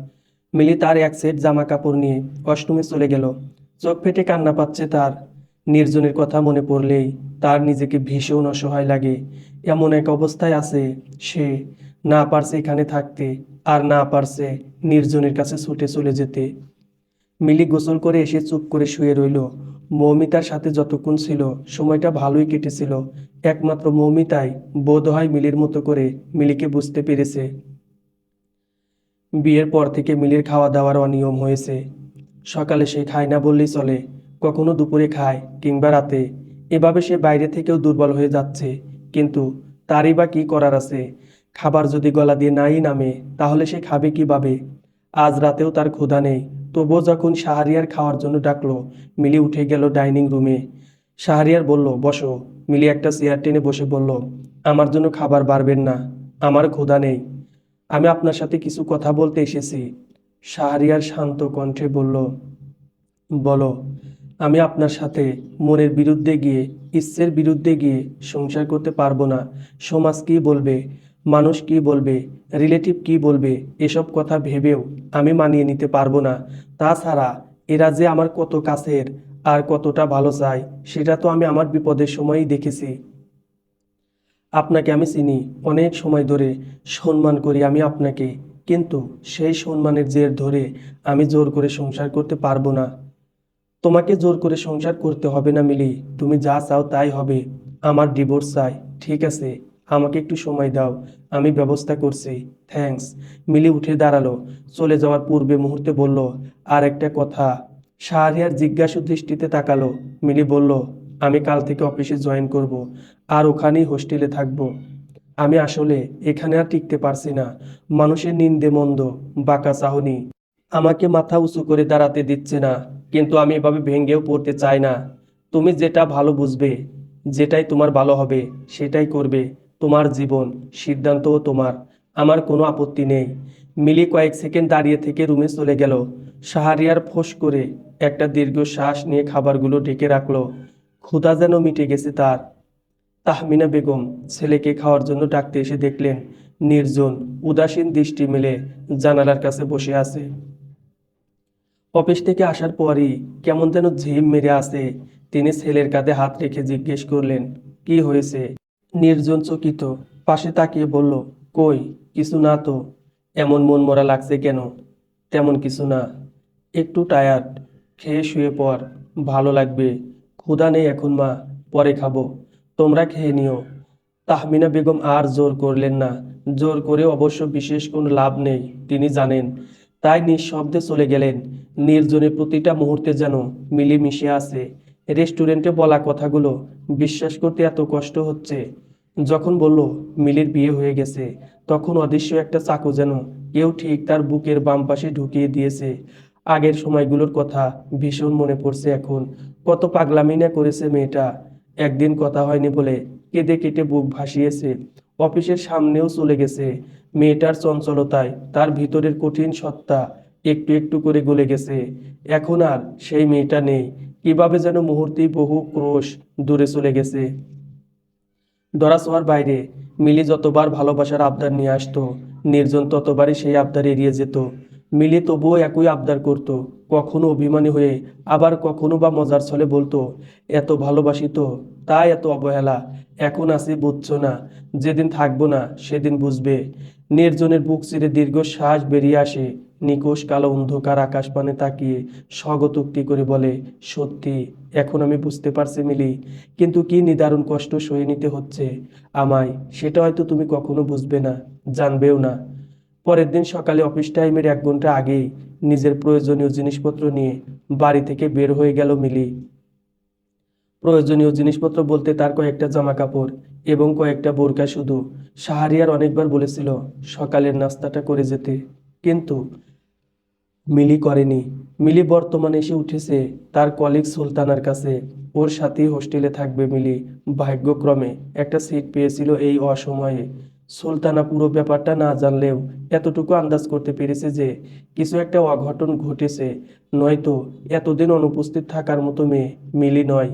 S1: মিলি তার এক সেট জামা কাপড় নিয়ে ওয়াশরুমে চলে গেল। চোখ ফেটে কান্না পাচ্ছে তার। নির্জনের কথা মনে পড়লেই তার নিজেকে ভীষণ অসহায় লাগে। এমন এক অবস্থায় আছে সে, না পারছে এখানে থাকতে, আর না পারছে নির্জনের কাছে ছুটে চলে যেতে। মিলি গোসল করে এসে চুপ করে শুয়ে রইল। মৌমিতার সাথে যতক্ষণ ছিল সময়টা ভালোই কেটেছিল। একমাত্র মৌমিতাই বোধহয় মিলির মতো করে মিলিকে বুঝতে পেরেছে। বিয়ের পর থেকে মিলির খাওয়া দাওয়ার অনিয়ম হয়েছে। সকালে সে খায় না বললেই চলে, কখনো দুপুরে খায় কিংবা রাতে। এভাবে সে বাইরে থেকেও দুর্বল হয়ে যাচ্ছে। কিন্তু তারই বা কি করার আছে? খাবার যদি গলা দিয়ে নাই নামে তাহলে সে খাবে কিভাবে? আজ রাতেও তার ক্ষুধা নেই। তবুও যখন শাহরিয়ার খাওয়ার জন্য ডাকলো, মিলি উঠে গেল ডাইনিং রুমে। শাহরিয়ার বলল, বসো। মিলি একটা চেয়ার টেনে বসে বলল, আমার জন্য খাবার বাড়বেন না, আমার ক্ষুধা নেই, আমি আপনার সাথে কিছু কথা বলতে এসেছি। শাহরিয়ার শান্ত কণ্ঠে বলল, বলো। আমি আপনার সাথে মনের বিরুদ্ধে গিয়ে, ইচ্ছের বিরুদ্ধে গিয়ে সংসার করতে পারবো না। সমাজ কি বলবে, মানুষ কি বলবে, রিলেটিভ কি বলবে, এসব কথা ভেবেও আমি মানিয়ে নিতে পারবো না। তাছাড়া এরা যে আমার কত কাছের আর কতটা ভালো চায় সেটা তো আমি আমার বিপদের সময়ই দেখেছি। আপনাকে আমি চিনি, অনেক সময় ধরে সম্মান করি আমি আপনাকে, কিন্তু সেই সম্মানের জের ধরে আমি জোর করে সংসার করতে পারবো না। তোমাকে জোর করে সংসার করতে হবে না মিলি, তুমি যা চাও তাই হবে। আমার ডিভোর্স চাই, ঠিক আছে? আমাকে একটু সময় দাও, আমি ব্যবস্থা করছি। থ্যাঙ্কস। মিলি উঠে দাঁড়ালো। চলে যাওয়ার পূর্বে মুহূর্তে বলল, আর একটা কথা। শাহরিয়ার জিজ্ঞাসু দৃষ্টিতে তাকালো। মিলি বলল, আমি কাল থেকে অফিসে জয়েন করব, আর ওখানেই হোস্টেলে থাকবো। আমি আসলে এখানে আর টিকতে পারছি না। মানুষের নিন্দে মন্দ, বাঁকা চাহনি আমাকে মাথা উঁচু করে দাঁড়াতে দিচ্ছে না। কিন্তু আমি এভাবে ভেঙেও পড়তে চাই না। তুমি যেটা ভালো বুঝবে, যেটাই তোমার ভালো হবে সেটাই করবে। তোমার জীবন, সিদ্ধান্তও তোমার, আমার কোনো আপত্তি নেই। মিলি কয়েক সেকেন্ড দাঁড়িয়ে থেকে রুমে চলে গেল। শাহরিয়ার ফোঁস করে একটা দীর্ঘ শ্বাস নিয়ে খাবারগুলো ঢেকে রাখলো। ক্ষুধা যেন মিটে গেছে তার। তাহমিনা বেগম ছেলেকে খাওয়ার জন্য ডাকতে এসে দেখলেন নির্জন উদাসীন দৃষ্টি মেলে জানালার কাছে বসে আছে। অফিস থেকে আসার পরই কেমন যেন ঝিম মেরে আছে। তিনি ছেলের কাঁধে হাত রেখে জিজ্ঞেস করলেন, কি হয়েছে? নির্জন চকিত পাশে তাকিয়ে বলল, কই, কিছু না তো। এমন মন মরা লাগছে কেন? তেমন কিছু না, একটু টায়ার্ড, খেয়ে শুয়ে পড়, ভালো লাগবে। ক্ষুধা নেই এখন মা, পরে খাবো, তোমরা খেয়ে নিও। তাহমিনা বেগম আর জোর করলেন না। জোর করে অবশ্য বিশেষ কোনো লাভ নেই, তিনি জানেন তাই নিঃশব্দে চলে গেলেন। নির্জনের প্রতিটা মুহূর্তে যেন মিলেমিশে আছে। রেস্টুরেন্টে বলা কথাগুলো বিশ্বাস করতে এত কষ্ট হচ্ছে। যখন বলল মিলির বিয়ে হয়ে গেছে, তখন অদৃশ্য একটা চাকু যেন কেউ ঠিক তার বুকের বাম পাশে ঢুকিয়ে দিয়েছে। আগের সময়গুলোর কথা ভীষণ মনে পড়ছে এখন। কত পাগলামি না করেছে মেয়েটা। একদিন কথা হয়নি বলে কেঁদে কেটে বুক ভাসিয়েছে। অফিসের সামনেও চলে গেছে। মেয়েটার চঞ্চলতায় তার ভিতরের কঠিন সত্তা একটু একটু করে গলে গেছে। এখন আর সেই মেয়েটা নেই। কিভাবে যেন মুহূর্তেই বহু ক্রোশ দূরে চলে গেছে। ধরাছোঁয়ার বাইরে মিলি যতবার ভালোবাসার আবদার নিয়ে আসতো, নির্জন ততবারই সেই আবদার এড়িয়ে যেত। মিলি তবুও একই আবদার করত, কখনো অভিমানী হয়ে, আবার কখনো বা মজার ছলে বলতো, এত ভালোবাসি তো, তাই এত অবহেলা। এখন আছি বুঝছো না, যেদিন থাকবো না সেদিন বুঝবে। নির্জনের বুক চিরে দীর্ঘ শ্বাস বেরিয়ে আসে। নিকোষ কালো অন্ধকার আকাশ পানে তাকিয়ে স্বগতোক্তি করে বলে, সত্যি এখন আমি বুঝতে পারছি মিলি, কিন্তু কি নিদারুণ কষ্ট সয়ে নিতে হচ্ছে আমায়, সেটা হয়তো তুমি কখনো বুঝবে না, জানবেও না। পরের দিন সকালে অফিস টাইমের 1 ঘন্টা আগেই নিজের প্রয়োজনীয় জিনিসপত্র নিয়ে বাড়ি থেকে বের হয়ে গেল মিলি। প্রয়োজনীয় জিনিসপত্র বলতে তার কয়েকটা জামা কাপড় এবং কয়েকটা বোরকা শুধু। শাহরিয়ার অনেকবার বলেছিল সকালের নাস্তাটা করে যেতে, কিন্তু মিলি করেনি। মিলি বর্তমানে এসে উঠেছে তার কলিগ সুলতানার কাছে। ওর সাথেই হোস্টেলে থাকবে মিলি। ভাগ্যক্রমে একটা সিট পেয়েছিল এই অসময়ে। সুলতানা পুরো ব্যাপারটা না জানলেও এতটুকু আন্দাজ করতে পেরেছে যে কিছু একটা অঘটন ঘটেছে। নয়তো এতদিন অনুপস্থিত থাকার মতো মেয়ে মিলি নয়।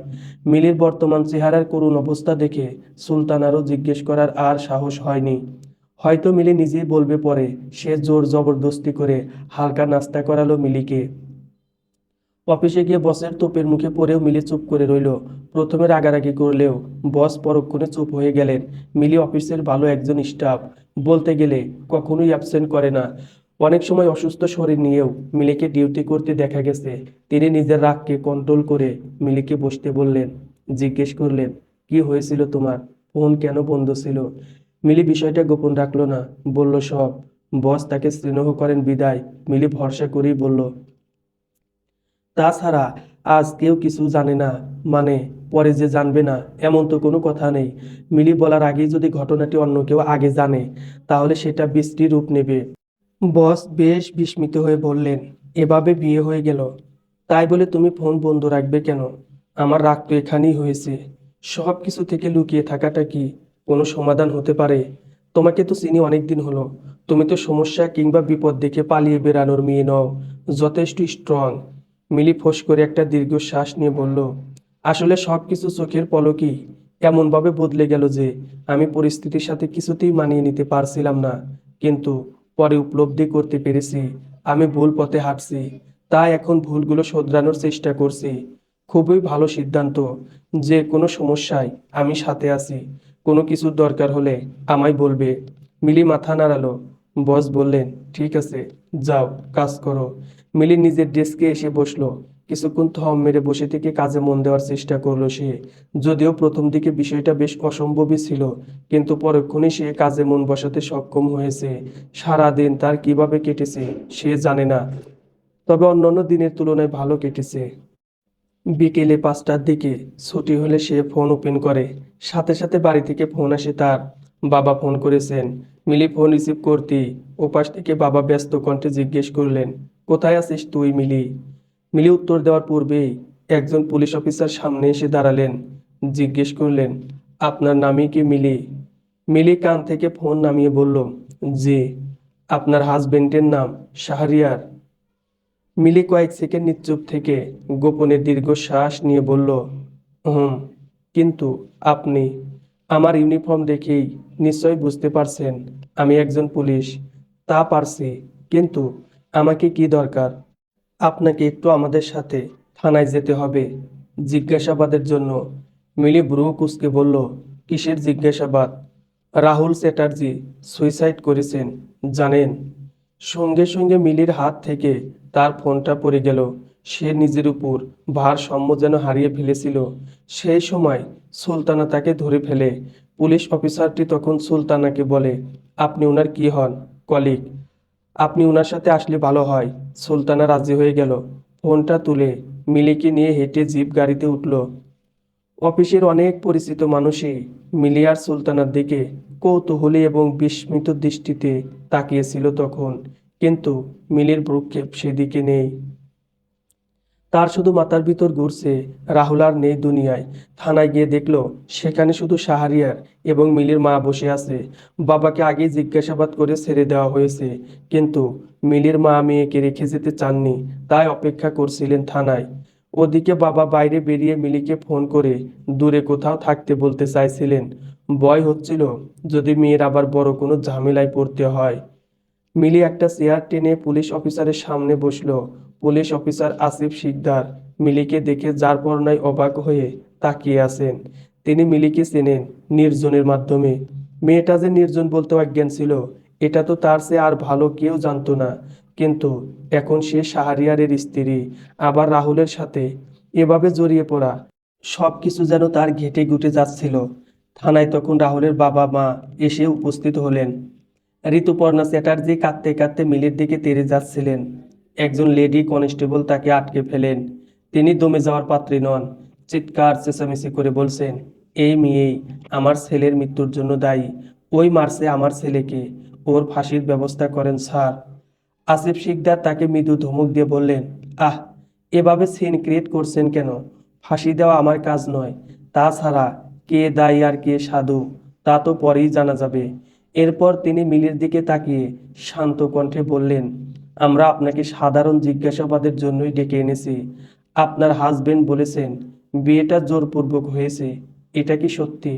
S1: মিলির বর্তমান চেহারার করুণ অবস্থা দেখে সুলতানারও জিজ্ঞেস করার আর সাহস হয়নি। হয়তো মিলি নিজেই বলবে পরে। সে জোর জবরদস্তি করে হালকা নাস্তা করালো মিলিকে। অফিসে গিয়ে বসের তোপের মুখে পড়েও মিলি চুপ করে রইল। প্রথমে রাগারাগি করলেও বস পরক্ষণে চুপ হয়ে গেলেন। মিলি অফিসের ভালো একজন স্টাফ, বলতে গেলে কখনোই অ্যাবসেন্ট করে না। অনেক সময় অসুস্থ শরীর নিয়েও মিলিকে ডিউটি করতে দেখা গেছে। তিনি নিজের রাগকে কন্ট্রোল করে মিলিকে বসতে বললেন। জিজ্ঞেস করলেন, কি হয়েছিল তোমার, ফোন কেন বন্ধ ছিল? মিলি বিষয়টা গোপন রাখলো না, বলল সব। বস তাকে স্নেহ করেন বিদায়, মিলি ভরসা করেই বলল, তাছাড়া আজ কেউ কিছু জানে না, মানে পরে যে জানবে না এমন তো কোনো কথা নেই। মিলি বলার আগেই যদি ঘটনাটি অন্য কেউ আগে জানে, তাহলে সেটা বিশ্রী রূপ নেবে। বস বেশ বিস্মিত হয়ে বললেন, এভাবে বিয়ে হয়ে গেল, তাই বলে তুমি ফোন বন্ধ রাখবে কেন? আমার রাগ তো এখানেই হয়েছে। সব কিছু থেকে লুকিয়ে থাকাটা কি কোনো সমাধান হতে পারে? তোমাকে তো চিনি অনেক দিন হলো। তুমি তো সমস্যা কিংবা বিপদ দেখে পালিয়ে বেরানোর মেয়ে নও, যথেষ্ট স্ট্রং। মিলি ফোঁস করে একটা দীর্ঘ শ্বাস নিয়ে বলল, আসলে সব কিছু চোখের পলকেই এমনভাবে বদলে গেল যে আমি পরিস্থিতির সাথে কিছুতেই মানিয়ে নিতে পারছিলাম না। কিন্তু পরে উপলব্ধি করতে পেরেছি আমি ভুল পথে হাঁটছি। তাই এখন ভুলগুলো শোধরানোর চেষ্টা করছি। খুবই ভালো সিদ্ধান্ত। যে কোনো সমস্যায় আমি সাথে আছি। কোনো কিছুর দরকার হলে আমায় বলবে। মিলি মাথা নাড়ালো। বস বললেন, ঠিক আছে, যাও কাজ করো। মিলি নিজের ডেস্কে এসে বসলো। কিছুক্ষণ থম মেরে বসে থেকে কাজে মন দেওয়ার চেষ্টা করলো সে। যদিও প্রথম দিকে বিষয়টা বেশ অসম্ভবই ছিল, কিন্তু পরক্ষণে সে কাজে মন বসাতে সক্ষম হয়েছে। সারাদিন তার কিভাবে কেটেছে সে জানে না, তবে অন্যান্য দিনের তুলনায় ভালো কেটেছে। বিকেলে 5টার দিকে ছুটি হলে সে ফোন ওপেন করে। সাথে সাথে বাড়ি থেকে ফোন আসে তার। বাবা ফোন করেছেন। মিলি ফোন রিসিভ করতেই ওপাশ থেকে বাবা ব্যস্ত কণ্ঠে জিজ্ঞেস করলেন, কোথায় আছিস তুই মিলি? মিলি উত্তর দেওয়ার পূর্বেই একজন পুলিশ অফিসার সামনে এসে দাঁড়ালেন। জিজ্ঞেস করলেন, আপনার নামই কি মিলি? মিলি কান থেকে ফোন নামিয়ে বলল, জি। আপনার হাজবেন্ডের নাম শাহরিয়ার? মিলি কয়েক সেকেন্ড নিশ্চুপ থেকে গোপনে দীর্ঘশ্বাস নিয়ে বলল, হুম। কিন্তু আপনি? আমার ইউনিফর্ম দেখেই নিশ্চয় বুঝতে পারছেন আমি একজন পুলিশ। তা পারছি, কিন্তু আমাকে কি দরকার? আপনাকে একটু আমাদের সাথে থানায় যেতে হবে জিজ্ঞাসাবাদের জন্য। মিলি ভ্রু কুঁচকে বলল, কিসের জিজ্ঞাসাবাদ? রাহুল চ্যাটার্জি সুইসাইড করেছেন, জানেন? সঙ্গে সঙ্গে মিলির হাত থেকে তার ফোনটা পড়ে গেল। সে নিজের উপর ভারসাম্য যেন হারিয়ে ফেলেছিল। সেই সময় সুলতানা তাকে ধরে ফেলে। পুলিশ অফিসারটি তখন সুলতানাকে বলে, আপনি ওনার কি হন? কলিগ? আপনি ওনার সাথে আসলে ভালো হয়। সুলতানা রাজি হয়ে গেল। ফোনটা তুলে মিলিকে নিয়ে হেঁটে জিপ গাড়িতে উঠল। অফিসের অনেক পরিচিত মানুষই মিলি আর সুলতানার দিকে কৌতূহলী এবং বিস্মিত দৃষ্টিতে তাকিয়েছিল তখন, কিন্তু মিলির ভ্রুক্ষেপ সেদিকে নেই। তার শুধু মাথার ভিতর ঘুরছে, রাহুল আর নেই দুনিয়ায়। থানায় গিয়ে দেখলো সেখানে শুধু শাহরিয়ার এবং মিলির মা বসে আছে। বাবাকে আগেই জিজ্ঞাসাবাদ করে ছেড়ে দেওয়া হয়েছে, কিন্তু মিলির মা মেয়েকে রেখে যেতে চাননি, তাই অপেক্ষা করছিলেন থানায়। ওদিকে বাবা বাইরে বেরিয়ে মিলিকে ফোন করে দূরে কোথাও থাকতে বলতে চাইছিলেন। ভয় হচ্ছিল যদি মেয়ের আবার বড় কোনো ঝামেলায় পড়তে হয়। মিলি একটা চেয়ার টেনে পুলিশ অফিসারের সামনে বসলো। পুলিশ অফিসার আসিফ শিকদার মিলিকে দেখে যার পরনায় অবাক হয়ে তাকিয়ে আছেন। তিনি মিলিকে চেনেন নির্জনের মাধ্যমে। মেয়েটা যে নির্জন বলতেও অজ্ঞান ছিল, এটা তো তার চেয়ে আর ভালো কেউ জানতো না। কিন্তু এখন সে শাহরিয়ারের স্ত্রী, আবার রাহুলের সাথে এভাবে জড়িয়ে পড়া, সবকিছু যেন তার ঘেঁটে ঘুটে যাচ্ছিল। থানায় তখন রাহুলের বাবা মা এসে উপস্থিত হলেন। ঋতুপর্ণা চ্যাটার্জি কাঁদতে কাঁদতে মিলির দিকে তেড়ে যাচ্ছিলেন। একজন লেডি কনস্টেবল তাকে আটকে ফেলেন। তিনি দমে যাওয়ার পাত্রী নন। চিৎকার চেঁচামেচি করে বলছেন, এই মেয়েই আমার ছেলের মৃত্যুর জন্য দায়ী। ওই মারছে আমার ছেলেকে। ওর ফাঁসির ব্যবস্থা করেন স্যার। আসিফ শিকদার তাকে মৃদু ধমক দিয়ে বললেন, আহ, এভাবে সিন ক্রিয়েট করছেন কেন? ফাঁসি দেওয়া আমার কাজ নয়। তাছাড়া কে দায়ী আর কে সাধু তা তো পরেই জানা যাবে। এরপর তিনি মিলির দিকে তাকিয়ে শান্ত কণ্ঠে বললেন, আমরা আপনাকে সাধারণ জিজ্ঞাসাবাদের জন্যই ডেকে এনেছি। আপনার হাজবেন্ড বলেছেন বিয়েটা জোরপূর্বক হয়েছে, এটা কি সত্যি?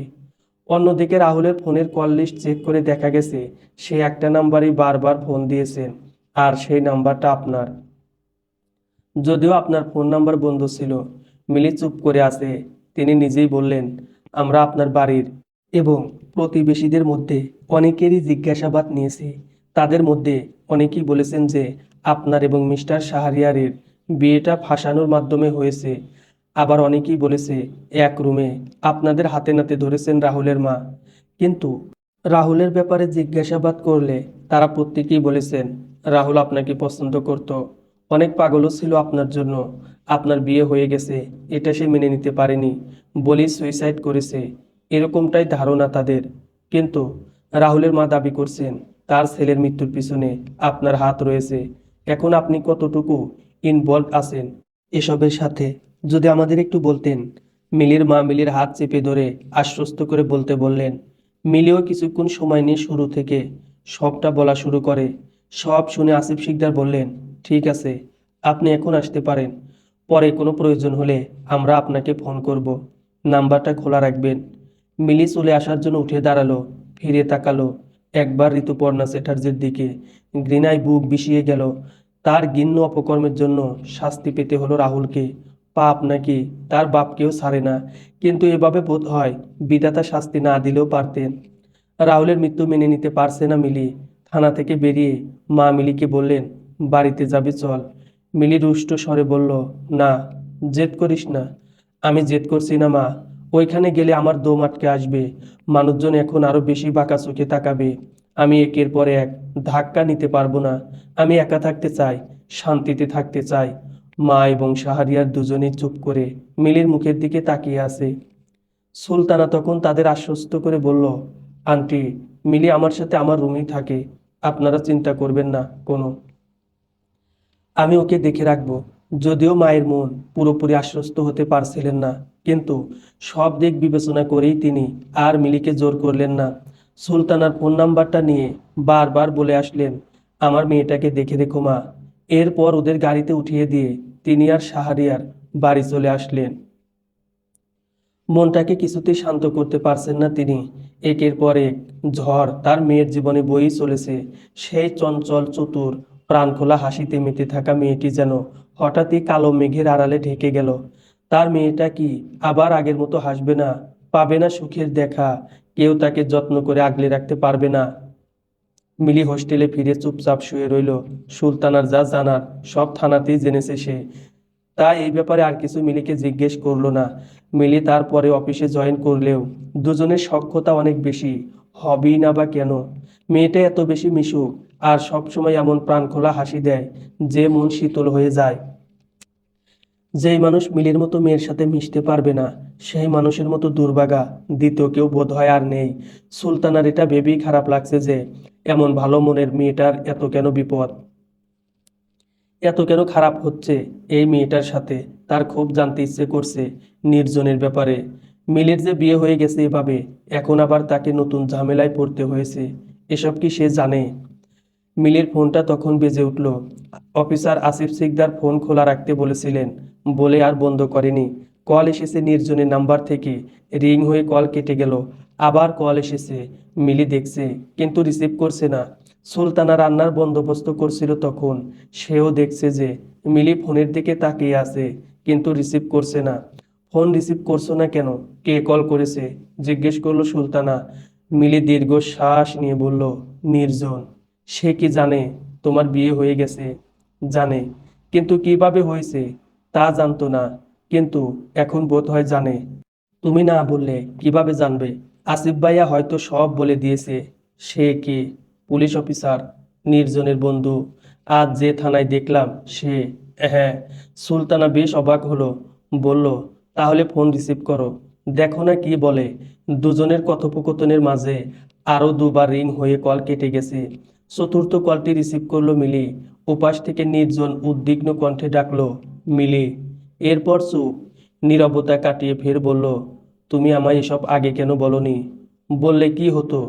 S1: অন্যদিকে রাহুলের ফোনের কল লিস্ট চেক করে দেখা গেছে সে একটা নাম্বারই বারবার ফোন দিয়েছেন, আর সেই নাম্বারটা আপনার। যদিও আপনার ফোন নাম্বার বন্ধ ছিল। মিলি চুপ করে আছে। তিনি নিজেই বললেন, আমরা আপনার বাড়ির এবং প্রতিবেশীদের মধ্যে অনেকেরই জিজ্ঞাসাবাদ নিয়েছি। তাদের মধ্যে অনেকেই বলেছেন যে আপনার এবং মিস্টার শাহরিয়ারের বিয়েটা ফাঁসানোর মাধ্যমে হয়েছে। আবার অনেকেই বলেছে এক রুমে আপনাদের হাতে নাতে ধরেছেন রাহুলের মা। কিন্তু রাহুলের ব্যাপারে জিজ্ঞাসাবাদ করলে তারা প্রত্যেকেই বলেছেন রাহুল আপনাকে পছন্দ করত। অনেক পাগলও ছিল আপনার জন্য। আপনার বিয়ে হয়ে গেছে এটা সে মেনে নিতে পারেনি বলেই সুইসাইড করেছে, এরকমটাই ধারণা তাদের। কিন্তু রাহুলের মা দাবি করছেন তার ছেলের মৃত্যুর পিছনে আপনার হাত রয়েছে। এখন আপনি কতটুকু ইনভলভ আছেন এসবের সাথে যদি আমাদের একটু বলতেন। মিলির মা মিলির হাত চেপে ধরে আশ্বস্ত করে বলতে বললেন। মিলিও কিছুক্ষণ সময় নিয়ে শুরু থেকে সবটা বলা শুরু করে। সব শুনে আসিফ শিকদার বললেন, ঠিক আছে, আপনি এখন আসতে পারেন। পরে কোনো প্রয়োজন হলে আমরা আপনাকে ফোন করব। নাম্বারটা খোলা রাখবেন। মিলি চলে আসার জন্য উঠে দাঁড়ালো, ফিরে তাকালো একবার ঋতুপর্ণা চ্যাটার্জির দিকে। ঘৃণায় বুক বিষিয়ে গেল। তার ঘৃণ্য অপকর্মের জন্য শাস্তি পেতে হলো রাহুলকে। পাপ নাকি তার বাপকেও ছাড়ে না, কিন্তু এভাবে বোধ হয় বিধাতা শাস্তি না দিলেও পারতেন। রাহুলের মৃত্যু মেনে নিতে পারছে না মিলি। থানা থেকে বেরিয়ে মা মিলিকে বললেন, বাড়িতে যাবি চল। মিলি রুষ্ট স্বরে বলল, না, জেদ করিস না। আমি জেদ করছি না মা। ওইখানে গেলে আমার দম আটকে আসবে। মানুষজন এখন আরো বেশি বাঁকা চোখে তাকাবে। আমি একের পর এক ধাক্কা নিতে পারবো না। আমি একা থাকতে চাই, শান্তিতে থাকতে চাই। মা এবং শাহরিয়ার দুজনেই চুপ করে মিলির মুখের দিকে তাকিয়ে আছে। সুলতানা তখন তাদের আশ্বস্ত করে বলল, আন্টি, মিলি আমার সাথে আমার রুমেই থাকে। আপনারা চিন্তা করবেন না কোনো। আমি ওকে দেখে রাখবো। যদিও মায়ের মন পুরোপুরি আশ্বস্ত হতে পারছিলেন না, কিন্তু সব দিক বিবেচনা করেই তিনি আর মিলিকে জোর করলেন না। সুলতানার ফোন নাম্বারটা নিয়ে বারবার বলে আসলেন, আমার মেয়েটাকে দেখে রেখো মা। এরপর ওদের গাড়িতে উঠিয়ে দিয়ে তিনি আর শাহরিয়ার বাড়ি চলে আসলেন। মনটাকে কিছুতেই শান্ত করতে পারছেন না তিনি। একের পর এক ঝড় তার মেয়ের জীবনে বয়েই চলেছে। সেই চঞ্চল চতুর প্রাণখোলা হাসিতে মেতে থাকা মেয়েটি যেন হঠাৎই কালো মেঘের আড়ালে ঢেকে গেল। তার মেয়েটা কি আবার আগের মতো হাসবে না? পাবে না সুখের দেখা? কেউ তাকে যত্ন করে আগলে রাখতে পারবে না? মিলি হোস্টেলে ফিরে চুপচাপ শুয়ে রইল। সুলতানার যা জানার সব থানাতেই জেনেছে সে। তাই এই ব্যাপারে আর কিছু মিলিকে জিজ্ঞেস করলো না। মিলি তারপরে অফিসে জয়েন করলেও দুজনের সখ্যতা অনেক বেশি। হবেই না বা কেন? মেয়েটা এত বেশি মিশুক আর সবসময় এমন প্রাণখোলা হাসি দেয় যে মন শীতল হয়ে যায়। যেই মানুষ মিলির মতো মেয়ের সাথে মিশতে পারবে না, সেই মানুষের মতো দুর্ভাগা দ্বিতীয় কেউ বোধহয় আর নেই। সুলতানার এটা ভেবেই খারাপ লাগছে যে এমন ভালো মনের মেয়েটার এত কেন বিপদ, এত কেন খারাপ হচ্ছে এই মেয়েটার সাথে। তার খুব জানতে ইচ্ছে করছে নির্জনের ব্যাপারে। মিলির যে বিয়ে হয়ে গেছে এভাবে, এখন আবার তাকে নতুন ঝামেলায় পড়তে হয়েছে, এসব কি সে জানে? মিলির ফোনটা তখন বেজে উঠল। অফিসার আসিফ সিকদার ফোন খোলা রাখতে বলেছিলেন বলে আর বন্ধ করেনি। কল এসেছে নির্জনের নাম্বার থেকে। রিং হয়ে কল কেটে গেল। আবার কল এসেছে। মিলি দেখছে কিন্তু রিসিভ করছে না। সুলতানা রান্নার বন্দোবস্ত করছিল তখন। সেও দেখছে যে মিলি ফোনের দিকে তাকিয়ে আছে কিন্তু রিসিভ করছে না। ফোন রিসিভ করছো না কেন? কে কল করেছে? জিজ্ঞেস করলো সুলতানা। মিলি দীর্ঘ শ্বাস নিয়ে বলল, নির্জন। সে কি জানে তোমার বিয়ে হয়ে গেছে? জানে, কিন্তু কিভাবে হয়েছে তা জানতো না, কিন্তু এখন বোধ হয় জানে। তুমি না বললে কিভাবে জানবে? আসিফ ভাইয়া হয়তো সব বলে দিয়েছে। সে কে? পুলিশ অফিসার, নির্জনের বন্ধু। আজ যে থানায় দেখলাম সে। হ্যাঁ। সুলতানা বেশ অবাক হলো। বলল, তাহলে ফোন রিসিভ করো, দেখো না কি বলে। দুজনের কথোপকথনের মাঝে আরও দুবার রিং হয়ে কল কেটে গেছে। চতুর্থ কলটি রিসিভ করলো মিলি। ওপাশ থেকে নির্জন উদ্বিগ্ন কণ্ঠে ডাকলো, মিলি। এরপর চুপ। নীরবতা কাটিয়ে ফের বলল, তুমি আমায় এসব আগে কেন বলনি? বললে কি হতো?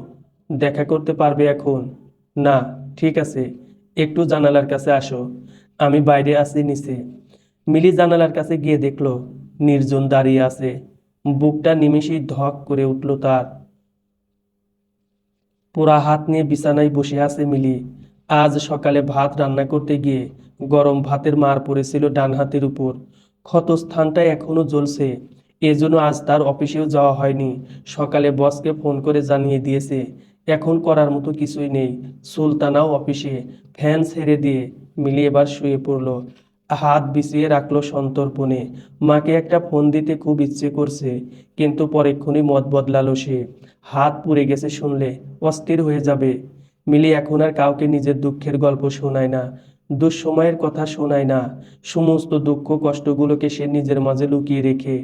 S1: দেখা করতে পারবে এখন? না। ঠিক আছে, একটু জানালার কাছে আসো, আমি বাইরে আছি নিচে। মিলি জানালার কাছে গিয়ে দেখলো নির্জন দাঁড়িয়ে আছে। বুকটা নিমেষেই ধক করে উঠল তার। পোড়া হাত নিয়ে বিছানায় বসে আছে মিলি। আজ সকালে ভাত রান্না করতে গিয়ে গরম ভাতের মার পড়েছিল ডান হাতের উপর। ক্ষতস্থানটা এখনো জ্বলছে। এজন্য আজ তার অফিসেও যাওয়া হয়নি। সকালে বসকে ফোন করে জানিয়ে দিয়েছে এখন করার মতো কিছুই নেই। সুলতানাও অফিসে। ফ্যান ছেড়ে দিয়ে মিলি এবার শুয়ে পড়ল। হাত বিছিয়ে রাখলো সন্তর্পণে। মাকে একটা ফোন দিতে খুব ইচ্ছে করছে, কিন্তু পরেক্ষণই মত বদলালো সে। হাত পুড়ে গেছে শুনলে অস্থির হয়ে যাবে। মিলি এখন আর কাউকে নিজের দুঃখের গল্প শোনায় না, দুঃসময়ের কথা শোনায় না। সমস্ত দুঃখ কষ্টগুলোকে সে নিজের মাঝে লুকিয়ে রেখে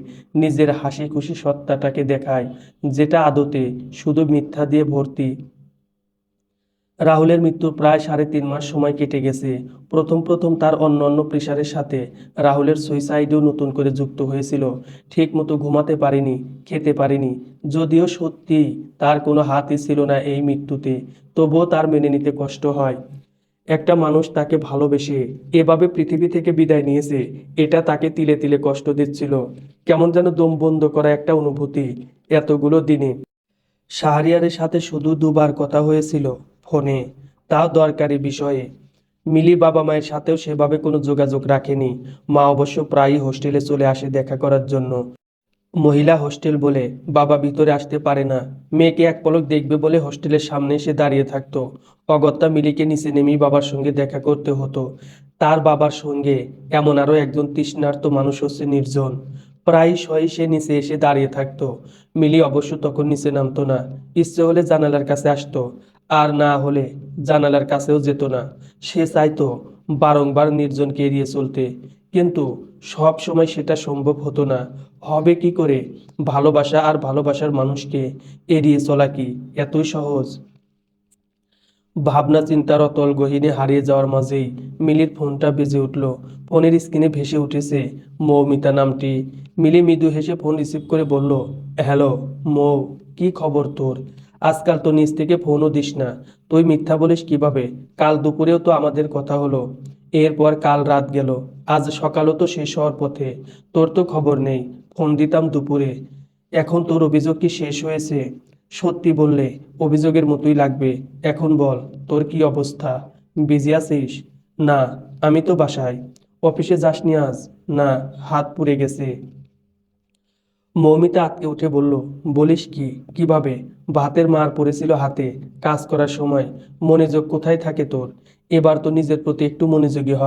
S1: নিজের হাসি খুশি সত্তাটাকে দেখায়, যেটা আদতে শুধু মিথ্যা দিয়ে ভর্তি। রাহুলের মৃত্যুর প্রায় 3.5 মাস সময় কেটে গেছে। প্রথম প্রথম তার অন্যান্য প্রেশারের সাথে রাহুলের সুইসাইডও নতুন করে যুক্ত হয়েছিল। ঠিক মতো ঘুমাতে পারেনি, খেতে পারেনি। যদিও সত্যি তার কোনো হাতই ছিল না এই মৃত্যুতে, তবুও তার মেনে নিতে কষ্ট হয়। একটা মানুষ তাকে ভালোবেসে এভাবে পৃথিবী থেকে বিদায় নিয়েছে, এটা তাকে তিলে তিলে কষ্ট দিচ্ছিল। কেমন যেন দম বন্ধ করা একটা অনুভূতি। এতগুলো দিনে শাহরিয়ারের সাথে শুধু দুবার কথা হয়েছিল ফোনে, তাও দরকারি বিষয়ে। মিলি বাবা মায়ের সাথেও সেভাবে কোনো যোগাযোগ রাখেনি। মা অবশ্য প্রায়ই হোস্টেলে চলে আসে দেখা করার জন্য। মহিলা হোস্টেল বলে বাবা ভিতরে আসতে পারে না। মেয়েকে এক পলক দেখবে বলে হোস্টেলের সামনে এসে দাঁড়িয়ে থাকতো। অগত্যা মিলিকে নিচে নেমেই বাবার সঙ্গে দেখা করতে হতো। তার বাবার সঙ্গে এমন আরও একজন তৃষ্ণার্ত মানুষ হচ্ছে নির্জন। প্রায়শই সে নিচে এসে দাঁড়িয়ে থাকতো। মিলি অবশ্য তখন নিচে নামতো না। ইচ্ছে হলে জানালার কাছে আসতো, আর না হলে জানালার কাছেও যেত না। সে চাইতো বারংবার নির্জনকে এড়িয়ে চলতে, কিন্তু সব সময় সেটা সম্ভব হতো না। হবে কি করে? ভালোবাসা আর ভালোবাসার মানুষকে এড়িয়ে চলা কি এতই সহজ? ভাবনা চিন্তার অতল গহীনে হারিয়ে যাওয়ার মাঝেই মিলির ফোনটা বেজে উঠল। ফোনের স্ক্রিনে ভেসে উঠেছে মৌমিতা নামটি। মিলি মৃদু হেসে ফোন রিসিভ করে বলল, হ্যালো মৌ, কি খবর তোর? আজকাল তো নিজ থেকে ফোনও দিস না। তুই মিথ্যা বলিস কিভাবে? কাল দুপুরেও তো আমাদের কথা হলো, এরপর কাল রাত গেল, আজ সকালও তো শেষ হওয়ার পথে। তোর তো খবর নেই। ফোন দিতাম দুপুরে। এখন তোর অভিযোগ কি শেষ হয়েছে? সত্যি বললে অভিযোগের মতোই লাগবে। এখন বল, তোর কি অবস্থা? বিজি আছিস? না, আমি তো বাসায়। অফিসে যাসনি আজ? না, হাত পুড়ে গেছে। মৌমিতা আঁতকে উঠে বলল, বলিস কি? কিভাবে? ভাতের মার পড়েছিল হাতে কাজ করার সময়। মনোযোগ কোথায় থাকে তোর? এবার তো নিজের প্রতি একটু মনোযোগী হ।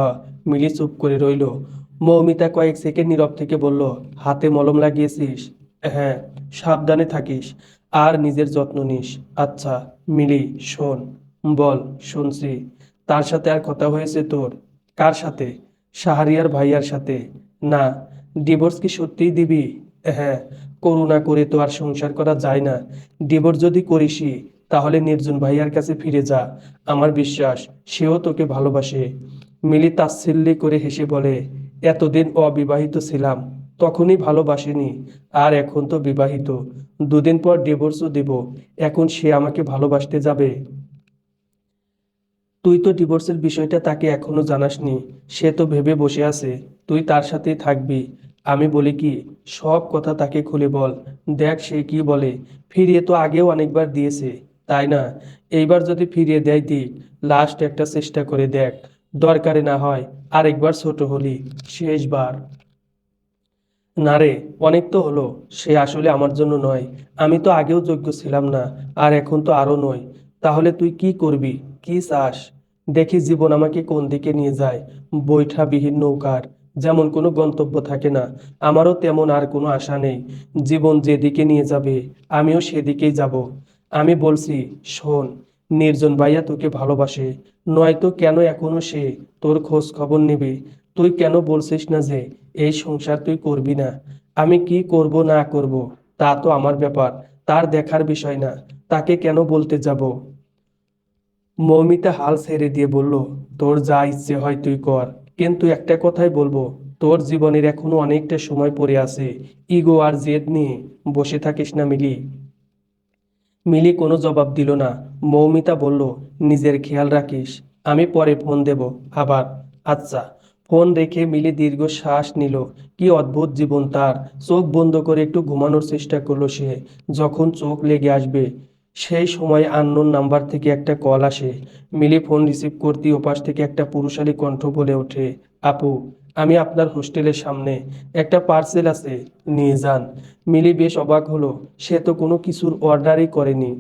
S1: মিলি চুপ করে রইল। মৌমিতা কয়েক সেকেন্ড নীরব থেকে বলল, হাতে মলম লাগিয়েছিস? হ্যাঁ। সাবধানে থাকিস। আর নিজের যত্ন নিস। আচ্ছা মিলি, শোন। বল। শুনছি। তার সাথে আর কথা হয়েছে তোর? কার সাথে? শাহরিয়ার ভাইয়ার সাথে। না। ডিভোর্স কি সত্যিই দিবি? হ্যাঁ। করুণা করে তো আর সংসার করা যায় না। ডিভোর্স যদি করিসই তাহলে নির্জন ভাইয়ার কাছে ফিরে যা। আমার বিশ্বাস সেও তোকে ভালোবাসে। মিলি তাচ্ছিল্যি করে হেসে বলে, এতদিন অবিবাহিত ছিলাম, তখনই ভালোবাসিনি, আর এখন তো বিবাহিত, দুদিন পর ডিভোর্সও দেব, এখন সে আমাকে ভালোবাসতে যাবে? তুই তো ডিভোর্সের বিষয়টা তাকে এখনো জানাসনি। সে তো ভেবে বসে আছে তুই তার সাথেই থাকবি। আমি বলি কি, সব কথা তাকে খুলে বল। দেখ সে কি বলে। ফিরিয়ে তো আগেও অনেকবার দিয়েছে, তাই না? এইবার যদি ফিরিয়ে দেয় দিক, লাস্ট একটা চেষ্টা করে দেখ। দরকারে না হয় আরেকবার ছোট হলি, শেষবার। না রে, অনেক তো হলো। সে আসলে আমার জন্য নয়। আমি তো আগেও যোগ্য ছিলাম না, আর এখন তো আরো নয়। তাহলে তুই কি করবি? কি চাস? দেখি জীবন আমাকে কোন দিকে নিয়ে যায়। বৈঠাবিহীন নৌকার যেমন কোনো গন্তব্য থাকে না, আমারও তেমন আর কোনো আশা নেই। জীবন যেদিকে নিয়ে যাবে আমিও সেদিকেই যাব। আমি বলছি, শোন, নির্জন ভাইয়া তোকে ভালোবাসে, নয়তো কেন এখনো সে তোর খোঁজ খবর নেবে? তুই কেন বলছিস না যে এই সংসার তুই করবি না? আমি কি করব না করব তা তো আমার ব্যাপার, তার দেখার বিষয় না। তাকে কেন বলতে যাব? মৌমিতা হাল ছেড়ে দিয়ে বলল, তোর যা ইচ্ছে হয় তুই কর, কিন্তু একটা কথাই বলবো, তোর জীবনের এখনো অনেকটা সময় পড়ে আছে। ইগো আর জেদ নিয়ে বসে থাকিস না মিলি। মিলি কোনো জবাব দিল না। মৌমিতা বলল, নিজের খেয়াল রাখিস, আমি পরে ফোন দেব আবার। আচ্ছা। ফোন রেখে মিলি দীর্ঘ শ্বাস নিল। কি অদ্ভুত জীবন তার। চোখ বন্ধ করে একটু ঘুমানোর চেষ্টা করলো সে। যখন চোখ লেগে আসবে সেই সময় আননোন নাম্বার থেকে একটা কল আসে। মিলি ফোন রিসিভ করতেই ওপাশ থেকে একটা পুরুষালী কণ্ঠ বলে ওঠে, আপু, আমি আপনার হোস্টেলের সামনে, একটা পার্সেল আছে, নিয়ে যান। মিলি বেশ অবাক হলো। সে তো কোনো কিছুর অর্ডারই করেনি।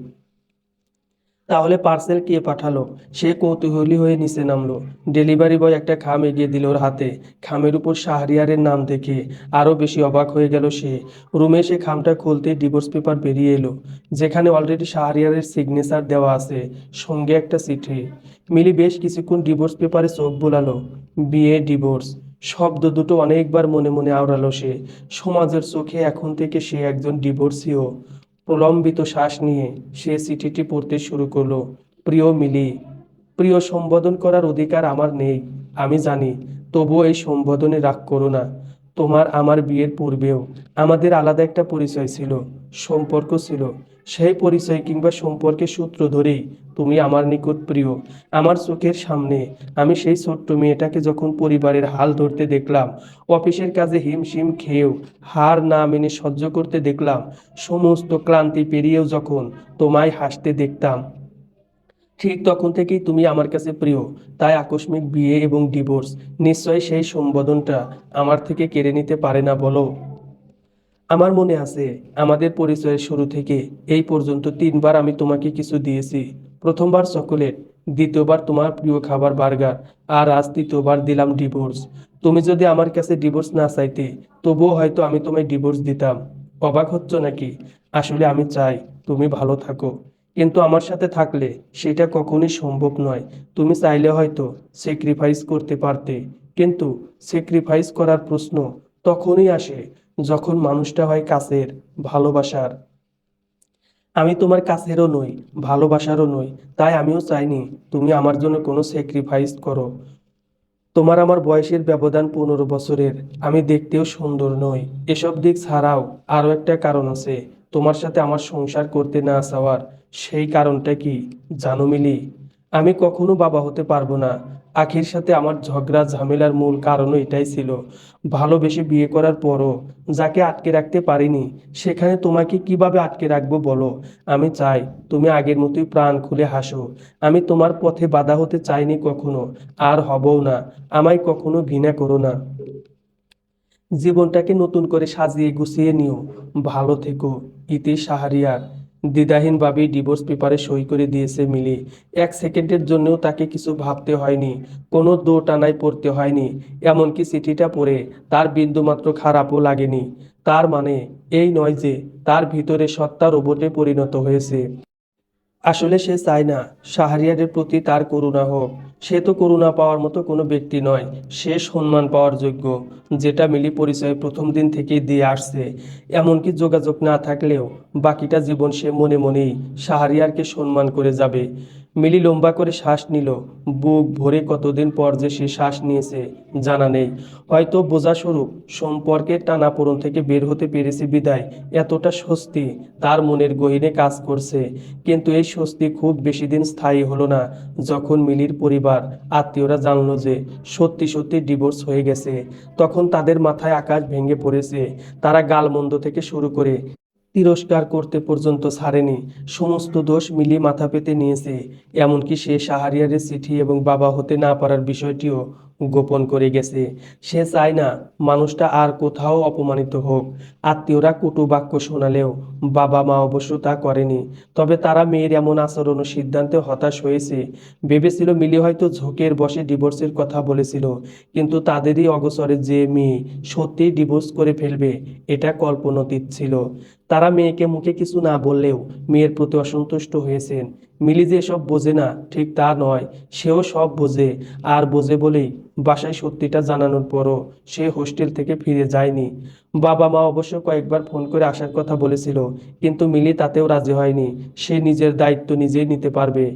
S1: তাহলে পার্সেল কে পাঠালো? সে কৌতূহলী হয়ে নিচে নামলো। ডেলিভারি বয় একটা খাম এগিয়ে দিল ওর হাতে। খামের উপর শাহরিয়ারের নাম দেখে আরো বেশি অবাক হয়ে গেল সে। রুমে সে খামটা খুলতে ডিভোর্স পেপার বেরিয়ে এলো, যেখানে অলরেডি শাহরিয়ারের সিগনেচার দেওয়া আছে, সঙ্গে একটা চিঠি। মিলি বেশ কিছুক্ষণ ডিভোর্স পেপারে চোখ বোলালো। বিয়ে, ডিভোর্স, শব্দ দুটো অনেকবার মনে মনে আওড়ালো সে। সমাজের চোখে এখন থেকে সে একজন ডিভোর্সিও। প্রলম্বিত শ্বাস নিয়ে সে চিঠিটি পড়তে শুরু করলো। প্রিয় মিলি, প্রিয়, সম্বোধন করার অধিকার আমার নেই, আমি জানি। তবুও এই সম্বোধনে রাগ করো না। তোমার আমার বিয়ের পূর্বেও আমাদের আলাদা একটা পরিচয় ছিল, সম্পর্ক ছিল। সেই পরিচয় কিংবা সম্পর্কের সূত্র ধরেই তুমি আমার নিকট প্রিয়। আমার চোখের সামনে আমি সেই ছোট্ট মেয়েটাকে যখন পরিবারের হাল ধরতে দেখলাম, অফিসের কাজে হিমশিম খেয়েও হার না মেনে সহ্য করতে দেখলাম, সমস্ত ক্লান্তি পেরিয়েও যখন তোমায় হাসতে দেখতাম, ঠিক তখন থেকেই তুমি আমার কাছে প্রিয়। তাই আকস্মিক বিয়ে এবং ডিভোর্স নিশ্চয়ই সেই সম্বোধনটা আমার থেকে কেড়ে নিতে পারে না, বলো? আমার মনে আছে আমাদের পরিচয়ের শুরু থেকে এই পর্যন্ত তিনবার আমি তোমাকে কিছু দিয়েছি। প্রথমবার চকোলেট, দ্বিতীয়বার তোমার প্রিয় খাবার বার্গার, আর আজ তৃতীয়বার দিলাম ডিভোর্স। তুমি যদি আমার কাছে ডিভোর্স না চাইতে, তবুও হয়তো আমি তোমায় ডিভোর্স দিতাম। অবাক হচ্ছ নাকি? আসলে আমি চাই তুমি ভালো থাকো, কিন্তু আমার সাথে থাকলে সেটা কখনোই সম্ভব নয়। তুমি চাইলে হয়তো স্যাক্রিফাইস করতে পারতে, কিন্তু স্যাক্রিফাইস করার প্রশ্ন তখনই আসে যখন মানুষটা হয় কাছের, ভালোবাসার। আমি তোমার কাছেরও নই, ভালোবাসারও নই। তাই আমিও চাইনি তুমি আমার জন্য কোনো স্যাক্রিফাইস করো। তোমার আমার বয়সের ব্যবধান 15 বছরের, আমি দেখতেও সুন্দর নই। এসব দিক ছাড়াও আরও একটা কারণ আছে তোমার সাথে আমার সংসার করতে না চাওয়ার। সেই কারণটা কি জানো মিলি? আমি কখনো বাবা হতে পারবো না। আখির সাথে আমার ঝগড়া ঝামেলার মূল কারণও এটাই ছিল। ভালোবেসে বিয়ে করার পরও যাকে আটকে রাখতে পারিনি, সেখানে তোমাকে কিভাবে আটকে রাখবো বলো? আমি চাই তুমি আগের মতোই প্রাণ খুলে হাসো। আমি তোমার পথে বাধা হতে চাইনি কখনো, আর হবও না। আমায় কখনো ঘৃণা করো না। জীবনটাকে নতুন করে সাজিয়ে গুছিয়ে নিও। ভালো থেকো। ইতি শাহরিয়ার। দ্বিধাহীনভাবেই ডিভোর্স পেপারে সই করে দিয়েছে মিলি। এক সেকেন্ডের জন্যও তাকে কিছু ভাবতে হয়নি, কোনো দোটানায় পড়তে হয়নি। এমনকি চিঠিটা পড়ে তার বিন্দুমাত্র খারাপও লাগেনি। তার মানে এই নয় যে তার ভিতরে সত্তা রোবটে পরিণত হয়েছে। আসলে সে চায় না শাহরিয়ারের প্রতি তার করুণা হোক। সে তো করুণা পাওয়ার মতো কোনো ব্যক্তি নয়, সে সম্মান পাওয়ার যোগ্য, যেটা মিলি পরিচয় প্রথম দিন থেকেই দিয়ে আসছে। এমনকি যোগাযোগ না থাকলেও বাকিটা জীবন সে মনে মনেই শাহরিয়ারকে সম্মান করে যাবে। মিলি লম্বা করে শ্বাস নিল। বুক ভরে কতদিন পর যে সে শ্বাস নিয়েছে জানা নেই। হয়তো বোঝাস্বরূপ সম্পর্কের টানাপোড়েন থেকে বের হতে পেরেছে বিদায় এতটা স্বস্তি তার মনের গহীনে কাজ করছে। কিন্তু এই স্বস্তি খুব বেশি দিন স্থায়ী হলো না। যখন মিলির পরিবার আত্মীয়রা জানলো যে সত্যি সত্যি ডিভোর্স হয়ে গেছে, তখন তাদের মাথায় আকাশ ভেঙে পড়েছে। তারা গালমন্দ থেকে শুরু করে তিরস্কার করতে পর্যন্ত ছাড়েনি। সমস্ত দোষ মিলি মাথা পেতে নিয়েছে। এমনকি সে শাহরিয়ারের চিঠি এবং বাবা হতে না পারার বিষয়টিও গোপন করে গেছে। সে চায় না মানুষটা আর কোথাও অপমানিত হোক। আত্মীয়রা কটু বাক্য শোনালেও বাবা মা অবশ্য তা করেনি। তবে তারা মেয়ের এমন আচরণ ও সিদ্ধান্তে হতাশ হয়েছে। ভেবেছিল মিলি হয়তো ঝোঁকের বশে ডিভোর্সের কথা বলেছিল, কিন্তু তাদেরই অগোচরে যে মেয়ে সত্যিই ডিভোর্স করে ফেলবে এটা কল্পনাতীত ছিল। তারা মেয়েকে মুখে কিছু না বললেও মেয়ের প্রতি অসন্তুষ্ট হয়েছেন। মিলি যে এসব বোঝে না ঠিক তা নয়, সেও সব বোঝে। আর বোঝে বলেই বাসায় সত্যিটা জানানোর পরও সে হোস্টেল থেকে ফিরে যায়নি। বাবা মা অবশ্য কয়েকবার ফোন করে আসার কথা বলেছিল, কিন্তু মিলি তাতেও রাজি হয়নি। সে নিজের দায়িত্ব নিজেই নিতে পারবে।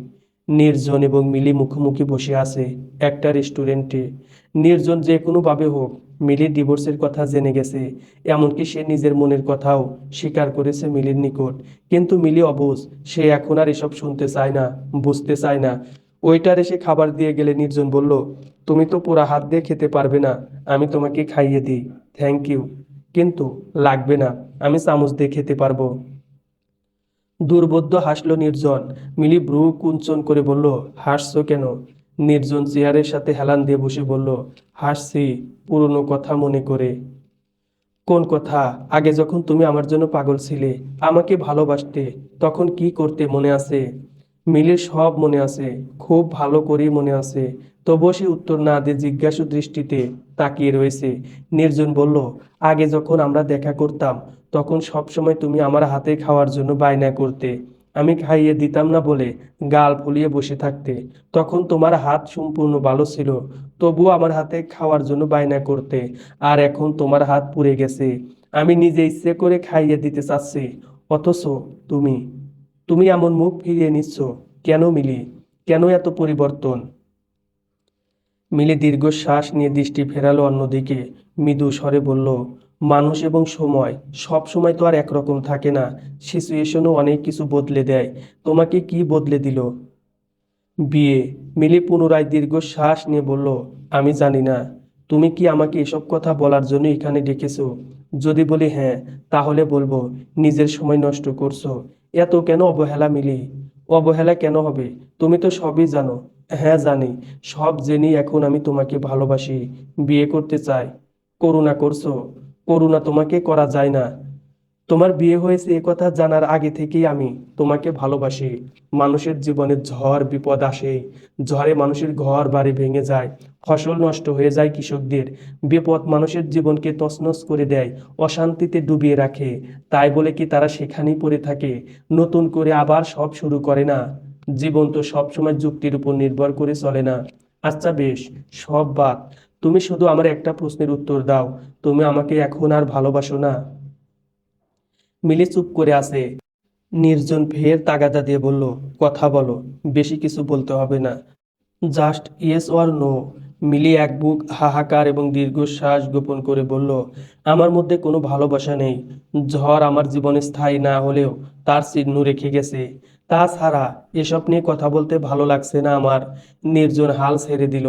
S1: নির্জন এবং মিলি মুখোমুখি বসে আছে একটা রেস্টুরেন্টে। নির্জন যে কোনোভাবে হোক মিলির ডিভোর্সের কথা জেনে গেছে। এমনকি সে নিজের মনের কথাও স্বীকার করেছে মিলির নিকট। কিন্তু মিলি অবুঝ। সে এখন আর এসব শুনতে চায় না, বুঝতে চায় না। ওয়েটার এসে খাবার দিয়ে গেলে নির্জন বলল, তুমি তো পুরা হাত দিয়ে খেতে পারবে না, আমি তোমাকে খাইয়ে দিই। Thank you. কিন্তু লাগবে না, আমি চামচ দিয়ে খেতে পারবো। দুর্বোধ্য হাসল নির্জন। মিলি ভ্রু কুঞ্চন করে বলল, হাসছো কেন? নির্জন চেয়ারের সাথে হেলান দিয়ে বসে বলল, হাসছি পুরনো কথা মনে করে। কোন কথা? আগে যখন তুমি আমার জন্য পাগল ছিলে, আমাকে ভালোবাসতে, তখন কি করতে মনে আছে? মিলির সব মনে আছে, খুব ভালো করেই মনে আছে। তবুও সে উত্তর না দিয়ে জিজ্ঞাসু দৃষ্টিতে তাকিয়ে রয়েছে। নির্জন বলল, আগে যখন আমরা দেখা করতাম তখন সবসময় তুমি আমার হাতে খাওয়ার জন্য বায়না করতে। আমি খাইয়ে দিতাম না বলে গাল ফুলিয়ে বসে থাকতে। তখন তোমার হাত সম্পূর্ণ ভালো ছিল, তবুও আমার হাতে খাওয়ার জন্য বায়না করতে। আর এখন তোমার হাত পুড়ে গেছে, আমি নিজে ইচ্ছে করে খাইয়ে দিতে চাচ্ছি, অথচ তুমি তুমি এমন মুখ ফিরিয়ে নিচ্ছ কেন মিলি? কেন এত পরিবর্তন? মিলি দীর্ঘশ্বাস নিয়ে দৃষ্টি ফেরালো অন্যদিকে। মৃদু স্বরে বলল, মানুষ এবং সময় সব সময় তো আর একরকম থাকে না। সিচুয়েশনও অনেক কিছু বদলে দেয়। তোমাকে কি বদলে দিল? বিয়ে। মিলি পুনরায় দীর্ঘশ্বাস নিয়ে বলল, আমি জানি না। তুমি কি আমাকে এসব কথা বলার জন্য এখানে ডেকেছো? যদি বলি হ্যাঁ, তাহলে বলবো নিজের সময় নষ্ট করছো। এত কেন অবহেলা মিলি? অবহেলা কেন হবে? তুমি তো সবই জানো। হ্যাঁ জানি। সব জেনেই এখন আমি তোমাকে ভালোবাসি, বিয়ে করতে চাই। করুণা করছো? করুণা তোমাকে করা যায় না। তোমার বিয়ে হয়েছে এ কথা জানার আগে থেকেই আমি তোমাকে ভালোবাসি। মানুষের জীবনে ঝড় বিপদ আসে, ঝড়ে মানুষের ঘর বাড়ি ভেঙে যায়, ফসল নষ্ট হয়ে যায় কৃষকদের। বিপদ মানুষের জীবনকে তছনছ করে দেয়, অশান্তিতে ডুবিয়ে রাখে। তাই বলে কি তারা সেখানেই পড়ে থাকে, নতুন করে আবার সব শুরু করে না? জীবন তো সবসময় যুক্তির উপর নির্ভর করে চলে না। আচ্ছা বেশ, সব বাদ। তুমি শুধু আমার একটা প্রশ্নের উত্তর দাও, তুমি আমাকে এখন আর ভালোবাসো না? মিলি চুপ করে আছে। নির্জন ফের তাগাদা দিয়ে বলল, কথা বলো, বেশি কিছু বলতে হবে না, জাস্ট ইয়েস অর নো। মিলি এক বুক হাহাকার এবং দীর্ঘশ্বাস গোপন করে বলল, আমার মধ্যে কোনো ভালোবাসা নেই। ঝড় আমার জীবনে স্থায়ী না হলেও তার চিহ্ন রেখে গেছে। তাছাড়া এসব নিয়ে কথা বলতে ভালো লাগছে না আমার। নির্জন হাল ছেড়ে দিল।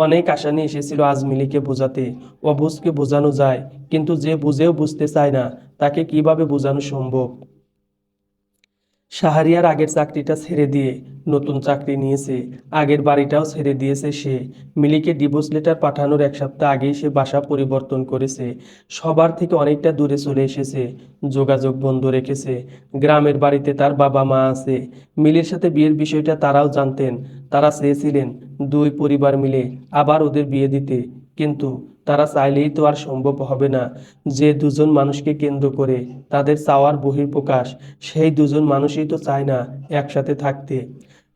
S1: অনেক আশা নিয়ে এসেছিল আজ মিলিকে বোঝাতে। অবুঝকে বোঝানো যায়, কিন্তু যে বুঝেও বুঝতে চায় না তাকে কিভাবে বোঝানো সম্ভব? শাহরিয়ার আগের চাকরিটা ছেড়ে দিয়ে নতুন চাকরি নিয়েছে। আগের বাড়িটাও ছেড়ে দিয়েছে সে। মিলিকে ডিভোর্স লেটার পাঠানোর এক সপ্তাহ আগেই সে বাসা পরিবর্তন করেছে। সবার থেকে অনেকটা দূরে চলে এসেছে। যোগাযোগ বন্ধ রেখেছে। গ্রামের বাড়িতে তার বাবা মা আছে। মিলির সাথে বিয়ের বিষয়টা তারাও জানতেন। তারা চেয়েছিলেন দুই পরিবার মিলে আবার ওদের বিয়ে দিতে, কিন্তু তারা চাইলেই তো আর সম্ভব হবে না। যে দুজন মানুষকে কেন্দ্র করে তাদের চাওয়ার বহিঃপ্রকাশ, সেই দুজন মানুষই তো চায় না একসাথে থাকতে।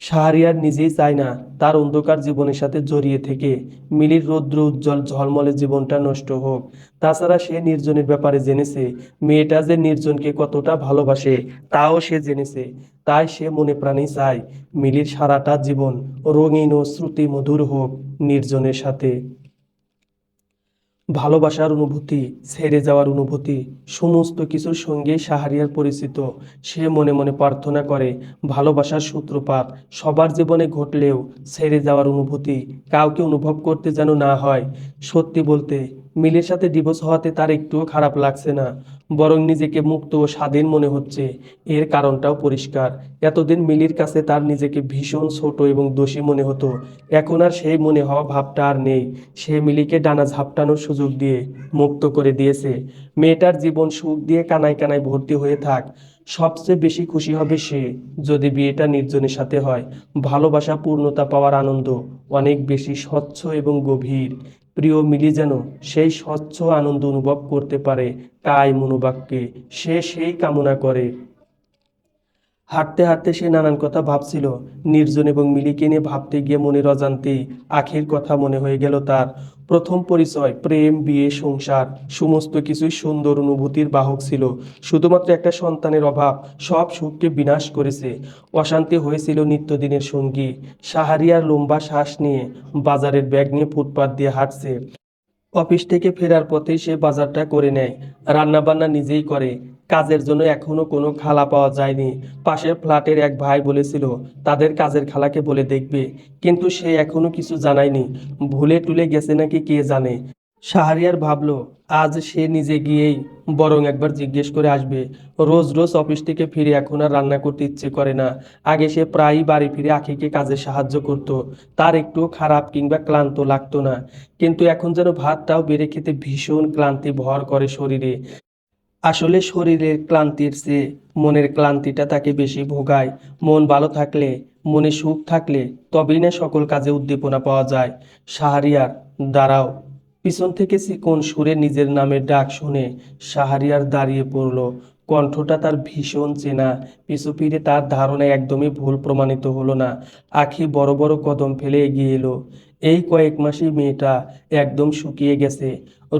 S1: শাহরিয়ার নিজেই চায় না তার অন্ধকার জীবনের সাথে জড়িয়ে থেকে মিলির রৌদ্র উজ্জ্বল ঝলমলে জীবনটা নষ্ট হোক। তাছাড়া সে নির্জনের ব্যাপারে জেনেছে, মেয়েটা যে নির্জনকে কতটা ভালোবাসে তাও সে জেনেছে। তাই সে মনে প্রাণেই চায় মিলির সারাটা জীবন রঙিন ও শ্রুতি মধুর হোক নির্জনের সাথে। ভালোবাসার অনুভূতি, ছেড়ে যাওয়ার অনুভূতি, সমস্ত কিছুর সঙ্গেই শাহরিয়ার পরিচিত। সে মনে মনে প্রার্থনা করে ভালোবাসার সূত্রপাত সবার জীবনে ঘটলেও ছেড়ে যাওয়ার অনুভূতি কাউকে অনুভব করতে যেন না হয়। সত্যি বলতে মিলের সাথে ডিভোর্স হওয়াতে তার একটুও খারাপ লাগছে না, বরং নিজেকে মুক্ত ও স্বাধীন মনে হচ্ছে। এর কারণটাও পরিষ্কার, এতদিন মিলির কাছে তার নিজেকে ভীষণ ছোট এবং দোষী মনে হতো। এখন আর সেই মনে হওয়া ভাবটা আর নেই। সে মিলিকে ডানা ঝাপটানোর সুযোগ দিয়ে মুক্ত করে দিয়েছে। মেয়েটার জীবন সুখ দিয়ে কানায় কানায় ভর্তি হয়ে থাক। সবচেয়ে বেশি খুশি হবে সে যদি বিয়েটা নির্জনের সাথে হয়। ভালোবাসা পূর্ণতা পাওয়ার আনন্দ অনেক বেশি স্বচ্ছ এবং গভীর। প্রিয় মিলি যেন সেই স্বচ্ছ আনন্দ অনুভব করতে পারে কায় মনোবাক্যে, সে সেই কামনা করে। হাঁটতে হাঁটতে সে নানান কথা ভাবছিল। নির্জন এবং মিলিকে নিয়ে ভাবতে গিয়ে মনের অজান্তেই আখির কথা মনে হয়ে গেল তার। প্রথম পরিচয়, প্রেম, বিয়ে, সংসার সমস্ত কিছুই সুন্দর অনুভূতির বাহক ছিল। শুধুমাত্র একটা সন্তানের অভাব সব সুখকে বিনাশ করেছে। অশান্তি হয়েছিল নিত্যদিনের সঙ্গী। শাহরিয়ার লম্বা শ্বাস নিয়ে বাজারের ব্যাগ নিয়ে ফুটপাত দিয়ে হাঁটছে। অফিস থেকে ফেরার পথেই সে বাজারটা করে নেয়। রান্নাবান্না নিজেই করে। কাজের জন্য এখনো কোনো খালা পাওয়া যায়নি। পাশের ফ্ল্যাটের এক ভাই বলেছিল তাদের কাজের খালাকে বলে দেখবে, কিন্তু সে এখনো কিছু জানায়নি। ভুলে টুলে গেছে নাকি কে জানে। শাহরিয়ার ভাবলো আজ সে নিজে গিয়েই বরং একবার জিজ্ঞেস করে আসবে। রোজ রোজ অফিস থেকে ফিরে এখন আর রান্না করতে ইচ্ছে করে না। আগে সে প্রায়ই বাড়ি ফিরে আখিকে কাজে সাহায্য করত। তার একটুও খারাপ কিংবা ক্লান্ত লাগতো না। কিন্তু এখন যেন ভাতটাও বেড়ে খেতে ভীষণ ক্লান্তি ভর করে শরীরে। আসলে শরীরের ক্লান্তির চেয়ে মনের ক্লান্তিটা তাকে বেশি ভোগায়। মন ভালো থাকলে, মনে সুখ থাকলে তবেই না সকল কাজে উদ্দীপনা পাওয়া যায়। শাহরিয়ার, দাঁড়াও। পিছন থেকে চিকন সুরে নিজের নামের ডাক শুনে শাহরিয়ার দাঁড়িয়ে পড়ল। কণ্ঠটা তার ভীষণ চেনা। পিছু ফিরে তার ধারণা একদমই ভুল প্রমাণিত হলো না। আখি বড় বড় কদম ফেলে এগিয়ে এলো। এই কয়েক মাসে মেয়েটা একদম শুকিয়ে গেছে।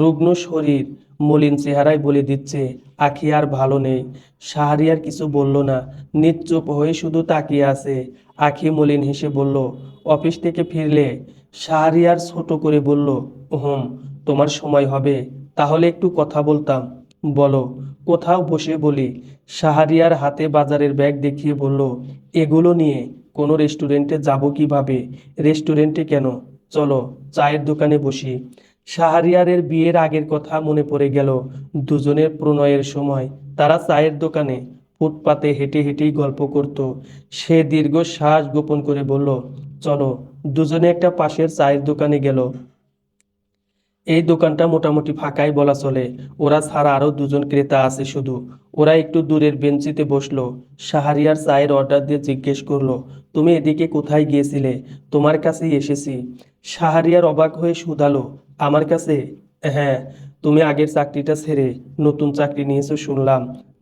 S1: রুগ্ন শরীর, মলিন চেহারায় বলে দিচ্ছে আখি আর ভালো নেই। শাহরিয়ার কিছু বলল না, নিশ্চুপ হয়ে শুধু তাকিয়ে আছে। আখি মলিন হেসে বলল, অফিস থেকে ফিরলে? শাহরিয়ার ছোট করে বলল, হুম। তোমার সময় হবে? তাহলে একটু কথা বলতাম। বলো। কোথাও বসে বলি। শাহরিয়ার হাতে বাজারের ব্যাগ দেখিয়ে বলল, এগুলো নিয়ে কোনো রেস্টুরেন্টে যাব কিভাবে? রেস্টুরেন্টে কেন, চলো চায়ের দোকানে বসি। শাহরিয়ারের বিয়ের আগের কথা মনে পড়ে গেল। দুজনের প্রণয়ের সময় তারা চায়ের দোকানে ফুটপাতে হেঁটে হেঁটেই গল্প করত। সে দীর্ঘ শ্বাস গোপন করে বলল, চলো। দুজনে একটা পাশের চায়ের দোকানে গেল। এই দোকানটা মোটামুটি ফাঁকাই বলা চলে। ওরা ছাড়া আরো দুজন ক্রেতা আছে শুধু। ওরা একটু দূরের বেঞ্চিতে বসলো। শাহরিয়ার চায়ের অর্ডার দিয়ে জিজ্ঞেস করলো, তুমি এদিকে কোথায় গিয়েছিলে? তোমার কাছেই এসেছি। শাহরিয়ার অবাক হয়ে শুধালো, আমার কাছে? হ্যাঁ। তুমি আগের চাকরিটা ছেড়ে নতুন চাকরি নিয়েছো শুনলাম।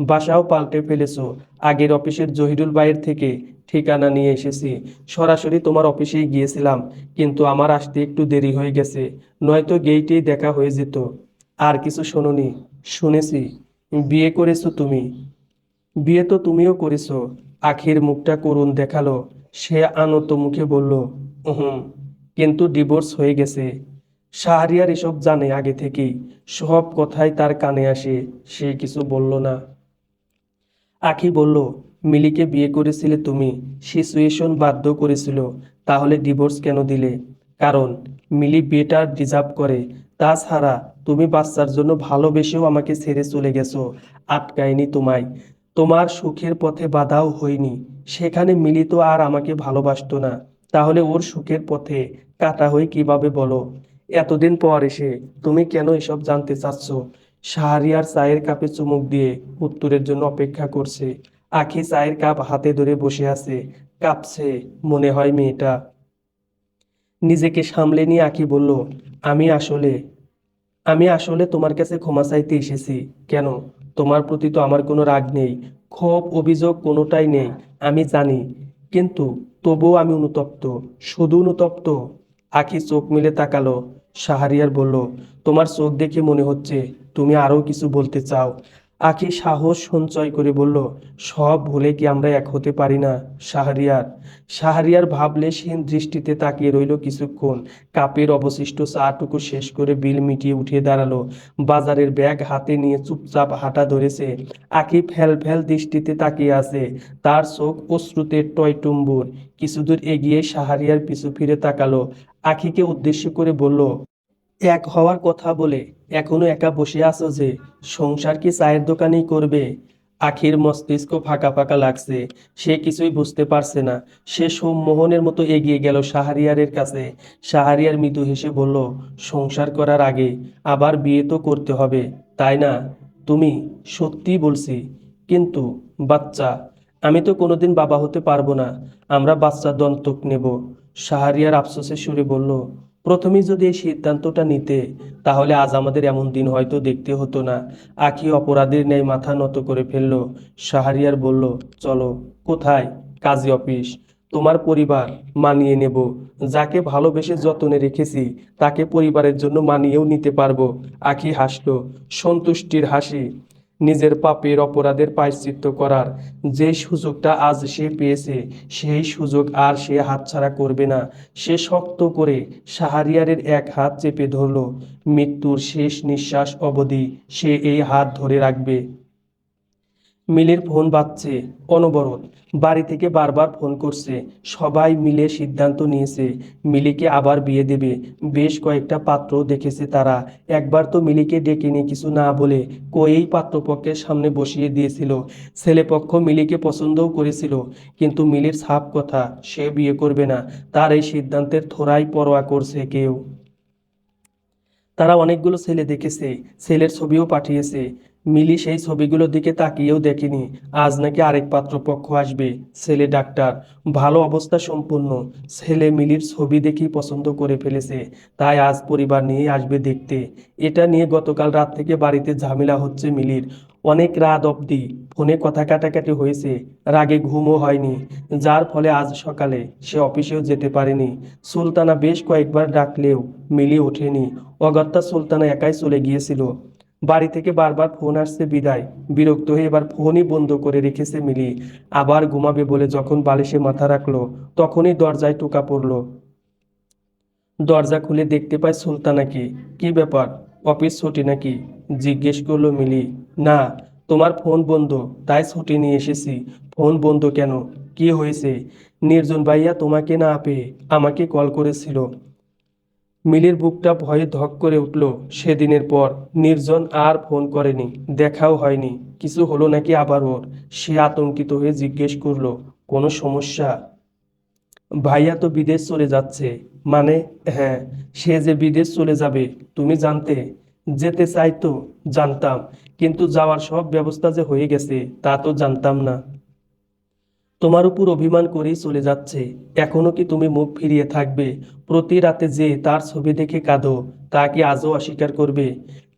S1: বাসাও পাল্টে ফেলেছো। আগের অফিসের জহিরুল ভাইয়ের থেকে ঠিকানা নিয়ে এসেছি। সরাসরি তোমার অফিসেই গিয়েছিলাম, কিন্তু আমার আসতে একটু দেরি হয়ে গেছে, নয়তো গেইটেই দেখা হয়ে যেত। আর কিছু শোনোনি? শুনেছি বিয়ে করেছো তুমি। বিয়ে তো তুমিও করেছো। আখির মুখটা করুণ দেখালো। সে আনত মুখে বলল, হুম, কিন্তু ডিভোর্স হয়ে গেছে। শাহরিয়ার এসব জানে আগে থেকেই। সব কথাই তার কানে আসে। সে কিছু বলল না। আখি বলল, মিলিকে বিয়ে করেছিলে তুমি, সিচুয়েশন বাধ্য করেছিল। তাহলে ডিভোর্স কেন দিলে? কারণ মিলি বিয়েটা ডিজার্ভ করে। তাছাড়া তুমি বাচ্চার জন্য ভালোবেসেও আমাকে ছেড়ে চলে গেছো। আটকায়নি তোমায়। তোমার সুখের পথে বাধাও হয়নি। সেখানে মিলি তো আর আমাকে ভালোবাসতো না। তাহলে ওর সুখের পথে কাটা হই কিভাবে বলো? এতদিন পর এসে তুমি কেন এসব জানতে চাচ্ছ? শাহরিয়ার চায়ের কাপে চুমুক দিয়ে উত্তরের জন্য অপেক্ষা করছে। আখি চায়ের কাপ হাতে ধরে বসে আছে, কাঁপছে মনে হয় মেয়েটা। নিজেকে সামলে নিয়ে আখি বলল, আমি আসলে আমি আসলে তোমার কাছে ক্ষমা চাইতে এসেছি। কেন? তোমার প্রতি তো আমার কোনো রাগ নেই, ক্ষোভ, অভিযোগ কোনোটাই নেই, আমি জানি। কিন্তু তবুও আমি অনুতপ্ত, শুধু অনুতপ্ত। আখি চোখ মেলে তাকালো। শাহরিয়ার বলল, তোমার চোখ দেখে মনে হচ্ছে তুমি আরও কিছু বলতে চাও। আখি সাহস সঞ্চয় করে বলল, সব ভুলে কি আমরা এক হতে পারি না শাহরিয়ার? শাহরিয়ার ভাবলেশহীন দৃষ্টিতে তাকিয়ে রইল কিছুক্ষণ। কাপের অবশিষ্ট চাটুকু শেষ করে বিল মিটিয়ে উঠে দাঁড়ালো। বাজারের ব্যাগ হাতে নিয়ে চুপচাপ হাঁটা ধরেছে। আঁখি ফ্যাল ফ্যাল দৃষ্টিতে তাকিয়ে আছে, তার চোখ অশ্রুতে টইটুম্বুর। কিছুদূর এগিয়ে শাহরিয়ার পিছু ফিরে তাকালো, আঁখিকে উদ্দেশ্য করে বলল, এক হওয়ার কথা বলে এখনো একা বসে আছো যে, সংসার কি চায়ের দোকানেই করবে? আখির মস্তিষ্ক ফাঁকা ফাঁকা লাগছে, সে কিছুই বুঝতে পারছে না। সে সম্মোহনের মতো এগিয়ে গেল শাহরিয়ারের কাছে। শাহরিয়ার মৃদু হেসে বলল, সংসার করার আগে আবার বিয়ে তো করতে হবে, তাই না? তুমি, সত্যি বলছি। কিন্তু বাচ্চা, আমি তো কোনোদিন বাবা হতে পারবো না। আমরা বাচ্চা দত্তক নেব। শাহরিয়ার আফসোসের সুরে বলল, প্রথমেই যদি এই সিদ্ধান্তটা নিতে, তাহলে আজ আমাদের এমন দিন হয়তো দেখতে হতো না। আখি অপরাধীর ন্যায় মাথা নত করে ফেলল। শাহরিয়ার বলল, চলো। কোথায়? কাজী অফিস। তোমার পরিবার মানিয়ে নেব। যাকে ভালোবেসে যতনে রেখেছি তাকে পরিবারের জন্য মানিয়েও নিতে পারবো। আখি হাসল, সন্তুষ্টির হাসি। নিজের পাপের, অপরাধের প্রায়শ্চিত্ত করার যে সুযোগটা আজ সে পেয়েছে, সেই সুযোগ আর সে হাতছাড়া করবে না। সে শক্ত করে শাহরিয়ারের এক হাত চেপে ধরল। মৃত্যুর শেষ নিঃশ্বাস অবধি সে এই হাত ধরে রাখবে। মিলির ফোন বাজছে অনবরত। বাড়ি থেকে বারবার ফোন করছে। সবাই মিলে সিদ্ধান্ত নিয়েছে মিলিকে আবার বিয়ে দেবে। বেশ কয়েকটা পাত্র দেখেছে তারা। একবার তো মিলিকে ডেকে নিয়ে কিছু না বলে কয়েই পাত্রপক্ষের সামনে বসিয়ে দিয়েছিল। ছেলেপক্ষ মিলিকে পছন্দও করেছিল, কিন্তু মিলির সাফ কথা, সে বিয়ে করবে না। তার এই সিদ্ধান্তের থোড়াই পরোয়া করছে কেউ? তারা অনেকগুলো ছেলে দেখেছে, ছেলের ছবিও পাঠিয়েছে। মিলি সেই ছবিগুলোর দিকে তাকিয়েও দেখেনি। আজ নাকি আরেক পাত্রপক্ষ আসবে। ছেলে ডাক্তার, ভালো অবস্থা সম্পন্ন। ছেলে মিলির ছবি দেখেই পছন্দ করে ফেলেছে, তাই আজ পরিবার নিয়ে আসবে দেখতে। এটা নিয়ে গতকাল রাত থেকে বাড়িতে ঝামেলা হচ্ছে মিলির। অনেক রাত অবধি ফোনে কথা কাটাকাটি হয়েছে, রাগে ঘুমও হয়নি, যার ফলে আজ সকালে সে অফিসেও যেতে পারেনি। সুলতানা বেশ কয়েকবার ডাকলেও মিলি ওঠেনি। অগত্যা সুলতানা একাই চলে গিয়েছিল। বাড়ি থেকে বারবার ফোন আসছে বিদায় বিরক্ত হয়ে এবার ফোনই বন্ধ করে রেখেছে মিলি। আবার ঘুমাবে বলে যখন বালিশে মাথা রাখলো, তখনই দরজায় টোকা পড়ল। দরজা খুলে দেখতে পায় সুলতানাকে। কি ব্যাপার, অফিস ছুটি নাকি? জিজ্ঞেস করলো মিলি। না, তোমার ফোন বন্ধ, তাই ছুটি নিয়ে এসেছি। ফোন বন্ধ কেন? কি হয়েছে? নির্জন ভাইয়া তোমাকে না পেয়ে আমাকে কল করেছিল। মিলির বুকটা ভয়ে ধক করে উঠল। সেদিনের পর নির্জন আর ফোন করেনি, দেখাও হয়নি। কিছু হলো নাকি আবার ওর? সে আতঙ্কিত হয়ে জিজ্ঞেস করলো, কোনো সমস্যা? ভাইয়া তো বিদেশ চলে যাচ্ছে। মানে? হ্যাঁ, সে যে বিদেশ চলে যাবে তুমি জানতে? যেতে চাই তো জানতাম, কিন্তু যাওয়ার সব ব্যবস্থা যে হয়ে গেছে তা তো জানতাম না। তোমার উপর অভিমান করেই চলে যাচ্ছে। এখনো কি তুমি মুখ ফিরিয়ে থাকবে? প্রতি রাতে যে তার ছবি দেখে কাঁদো, তা কি আজও অস্বীকার করবে?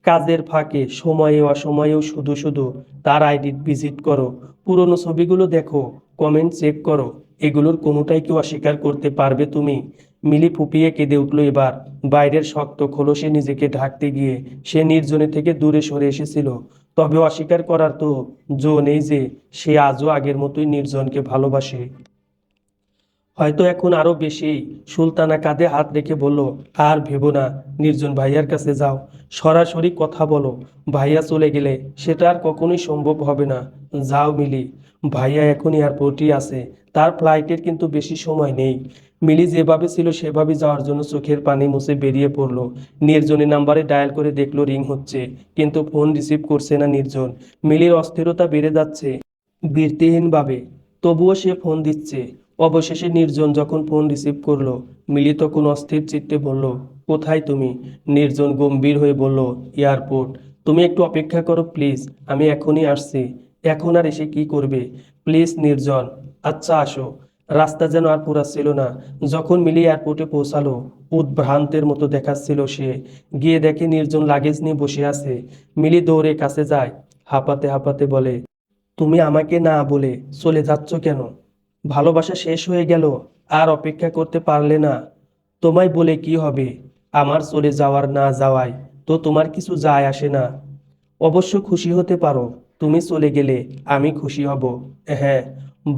S1: কাজের ফাঁকে সময়ে অসময়েও শুধু শুধু তার আইডি ভিজিট করো, পুরনো ছবিগুলো দেখো, কমেন্ট চেক করো, এগুলোর কোনোটাই কি অস্বীকার করতে পারবে তুমি? মিলি ফুপিয়ে কেঁদে উঠল এবার। বাইরের শক্ত খোলসে নিজেকে ঢাকতে গিয়ে সে নির্জনে থেকে দূরে সরে এসেছিল। তবে অস্বীকার করার তো জো নেই যে সে আজও আগের মতোই নির্জনকে ভালোবাসে। হয়তো এখন আরো বেশি। সুলতানা কাঁধে হাত রেখে বলল, আর ভেবো না, নির্জন ভাইয়ার কাছে যাও, সরাসরি কথা বলো। ভাইয়া চলে গেলে সেটা আর কখনোই সম্ভব হবে না। যাও মিলি, ভাইয়া এখন এয়ারপোর্টই আছে, তার ফ্লাইটের কিন্তু বেশি সময় নেই। মিলি যেভাবে ছিল সেভাবে যাওয়ার জন্য চোখের পানি মুছে বেরিয়ে পড়লো। নির্জনের নাম্বারে ডায়াল করে দেখলো রিং হচ্ছে, কিন্তু ফোন রিসিভ করছে না নির্জন। মিলির অস্থিরতা বেড়ে যাচ্ছে বীরতিহীনভাবে, তবুও সে ফোন দিচ্ছে। অবশেষে নির্জন যখন ফোন রিসিভ করলো, মিলি তখন অস্থির চিত্তে বলল, কোথায় তুমি? নির্জন গম্ভীর হয়ে বলল, এয়ারপোর্ট। তুমি একটু অপেক্ষা করো প্লিজ, আমি এখনই আসছি। এখন আর এসে কি করবে? প্লিজ নির্জন। আচ্ছা আসো। রাস্তা যেন আর পুরাচ্ছিল না। যখন মিলি এয়ারপোর্টে পৌঁছালো, উদ্ভ্রান্তের মতো দেখাচ্ছিল সে। গিয়ে দেখে নির্জন লাগেজ নিয়ে বসে আছে। মিলি দৌড়ে কাছে যায়, হাঁপাতে হাঁপাতে বলে, তুমি আমাকে না বলে চলে যাচ্ছ কেন? ভালোবাসা শেষ হয়ে গেল? আর অপেক্ষা করতে পারলে না? তোমায় বলে কি হবে? আমার চলে যাওয়ার না যাওয়ায় তো তোমার কিছু যায় আসে না। অবশ্য খুশি হতে পারো, তুমি চলে গেলে আমি খুশি হব। হ্যাঁ,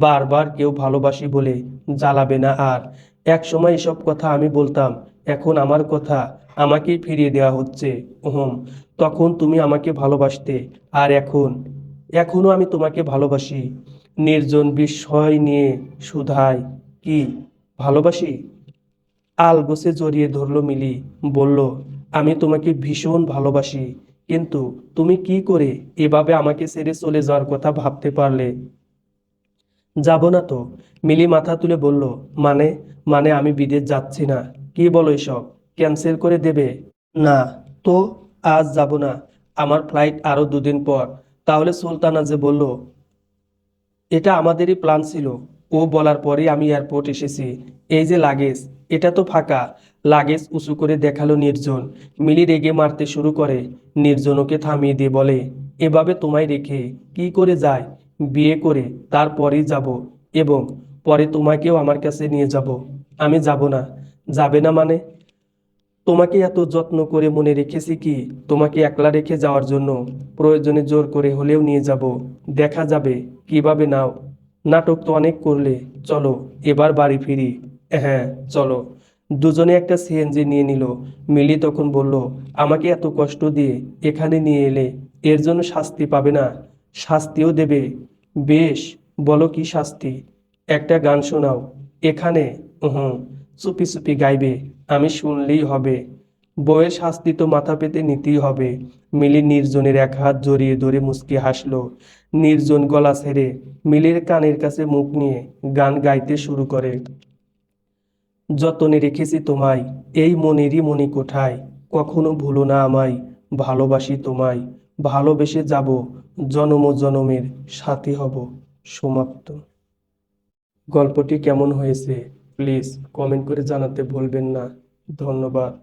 S1: বারবার কেউ ভালোবাসি বলে জ্বালাবে না আর। এক সময় এসব কথা আমি বলতাম, এখন আমার কথা আমাকেই ফিরিয়ে দেওয়া হচ্ছে। হুম, তখন তুমি আমাকে ভালোবাসতে, আর এখনো আমি তোমাকে ভালোবাসি। নির্জন বিস্ময় নিয়ে শুধায়, কি ভালোবাসি? আলগোছে জড়িয়ে ধরল মিলি, বলল, আমি তোমাকে ভীষণ ভালোবাসি। কিন্তু তুমি কি করে এভাবে আমাকে ছেড়ে চলে যাওয়ার কথা ভাবতে পারলে? যাব না তো। মিলি মাথা তুলে বলল, মানে মানে আমি বিদেশ যাচ্ছি না। কি বলো এসব? ক্যান্সেল করে দেবে? না তো, আজ যাব না। আমার ফ্লাইট আরো 2 দিন পর। তাহলে সুলতানা যে বলল, এটা আমাদেরই প্ল্যান ছিল। ও বলার পরেই আমি এয়ারপোর্ট এসেছি। এই যে লাগেজ, এটা তো ফাঁকা। লাগেজ উঁচু করে দেখালো নির্জন। মিলি রেগে মারতে শুরু করে। নির্জন ওকে থামিয়ে দিয়ে বলে, এভাবে তোমায় রেখে কি করে যায়? বিয়ে করে তারপরেই যাব, এবং পরে তোমাকেও আমার কাছে নিয়ে যাব। আমি যাব না। যাবে না মানে? তোমাকে এত যত্ন করে মনে রেখেছি কি তোমাকে একলা রেখে যাওয়ার জন্য? প্রয়োজনে জোর করে হলেও নিয়ে যাব। দেখা যাবে কিভাবে নাও। নাটক তো অনেক করলে। চলো এবার বাড়ি ফিরি। হ্যাঁ, চলো। দুজনে একটা সিএনজি নিয়ে নিল। মিলি তখন বলল, আমাকে এত কষ্ট দিয়ে এখানে নিয়ে এলে, এর জন্য শাস্তি পাবে না? শাস্তিও দেবে? বেশ, বলো কি শাস্তি? একটা গান শোনাও। এখানে? হুম, চুপি চুপি গাইবে, আমি শুনলেই হবে। বউয়ের শাস্তি তো মাথা পেতে নিতেই হবে। মিলি নির্জনের এক হাত জড়িয়ে ধরে মুচকি হাসলো। নির্জন গলা ছেড়ে মিলির কানের কাছে মুখ নিয়ে গান গাইতে শুরু করে। যতনে রেখেছি তোমায় এই মনেরই মণিকোঠায়, কখনো ভুলো না আমায়, ভালোবাসি তোমায়, ভালোবেসে যাব, জনম জনমের সাথী হব। সমাপ্ত। গল্পটি কেমন হয়েছে প্লিজ কমেন্ট করে জানাতে ভুলবেন না। ধন্যবাদ।